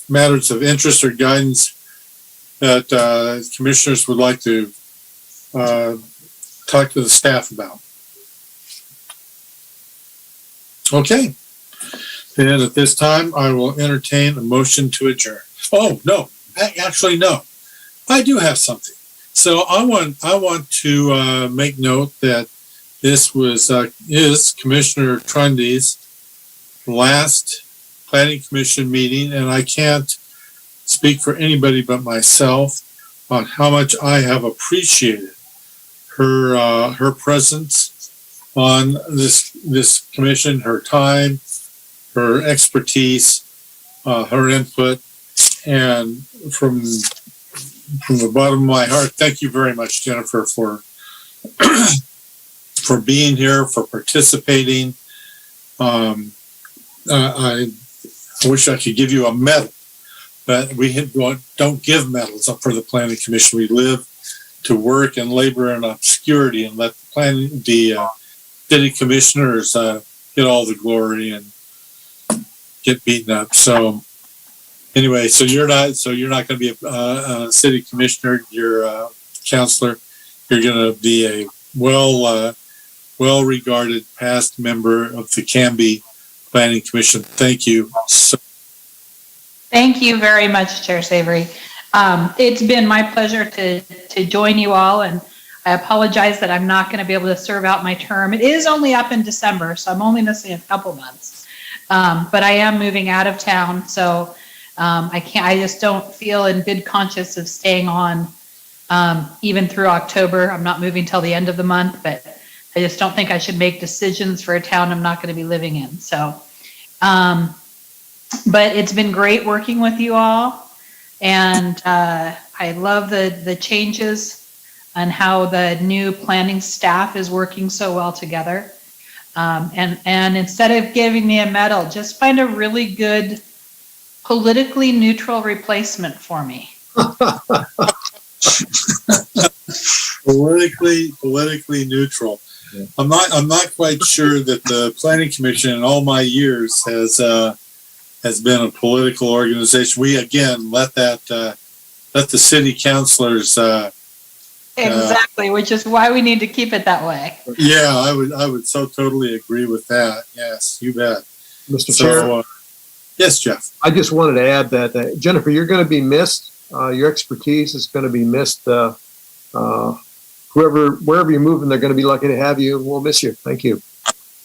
matters of interest or guidance that commissioners would like to talk to the staff about? Okay. And at this time, I will entertain a motion to adjourn. Oh, no. Actually, no. I do have something. So I want to make note that this is Commissioner Trundy's last Planning Commission meeting, and I can't speak for anybody but myself on how much I have appreciated her presence on this commission, her time, her expertise, her input, and from the bottom of my heart, thank you very much, Jennifer, for being here, for participating. I I wish I could give you a medal, but we don't give medals up for the planning commission. We live to work and labor in obscurity and let the city commissioners get all the glory and get beaten up. So anyway, so you're not going to be a city commissioner. You're a counselor. You're going to be a well-regarded past member of the Canby Planning Commission. Thank you. Thank you very much, Chair Savory. It's been my pleasure to join you all, and I apologize that I'm not going to be able to serve out my term. It is only up in December, so I'm only missing a couple months. But I am moving out of town, so I just don't feel in good conscience of staying on even through October. I'm not moving till the end of the month, but I just don't think I should make decisions for a town I'm not going to be living in. So, but it's been great working with you all, and I love the changes and how the new planning staff is working so well together. And instead of giving me a medal, just find a really good politically neutral replacement for me. Politically neutral. Yeah. I'm not quite sure that the planning commission in all my years has been a political organization. We again let the city councilors exactly, which is why we need to keep it that way. Yeah, I would so totally agree with that. Yes, you bet. Mr. Chair. Yes, Jeff. I just wanted to add that Jennifer, you're going to be missed. Your expertise is going to be missed. Wherever you're moving, they're going to be lucky to have you, and we'll miss you. Thank you.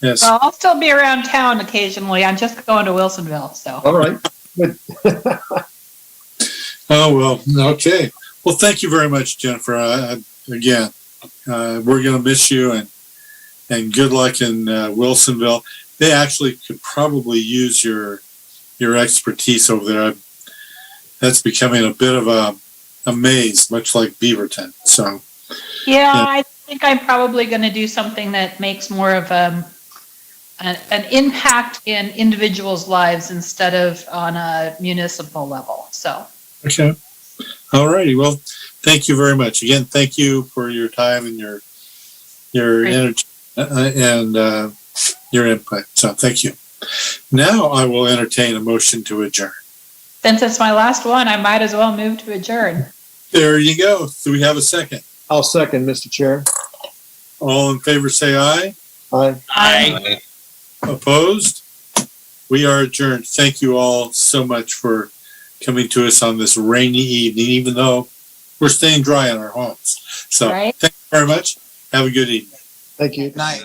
Yes. Well, I'll still be around town occasionally. I'm just going to Wilsonville, so. All right. Good. Oh, well, okay. Well, thank you very much, Jennifer. Again, we're going to miss you, and good luck in Wilsonville. They actually could probably use your expertise over there. That's becoming a bit of a maze, much like Beaverton. So, yeah. I think I'm probably going to do something that makes more of an impact in individuals' lives instead of on a municipal level. So. Okay. All righty. Well, thank you very much. Again, thank you for your time and your energy and your input. So thank you. Now I will entertain a motion to adjourn. Since it's my last one, I might as well move to adjourn. There you go. Do we have a second? I'll second, Mr. Chair. All in favor, say aye. Aye. Aye. Opposed? We are adjourned. Thank you all so much for coming to us on this rainy evening, even though we're staying dry in our homes. So right. Thank you very much. Have a good evening. Thank you. Night.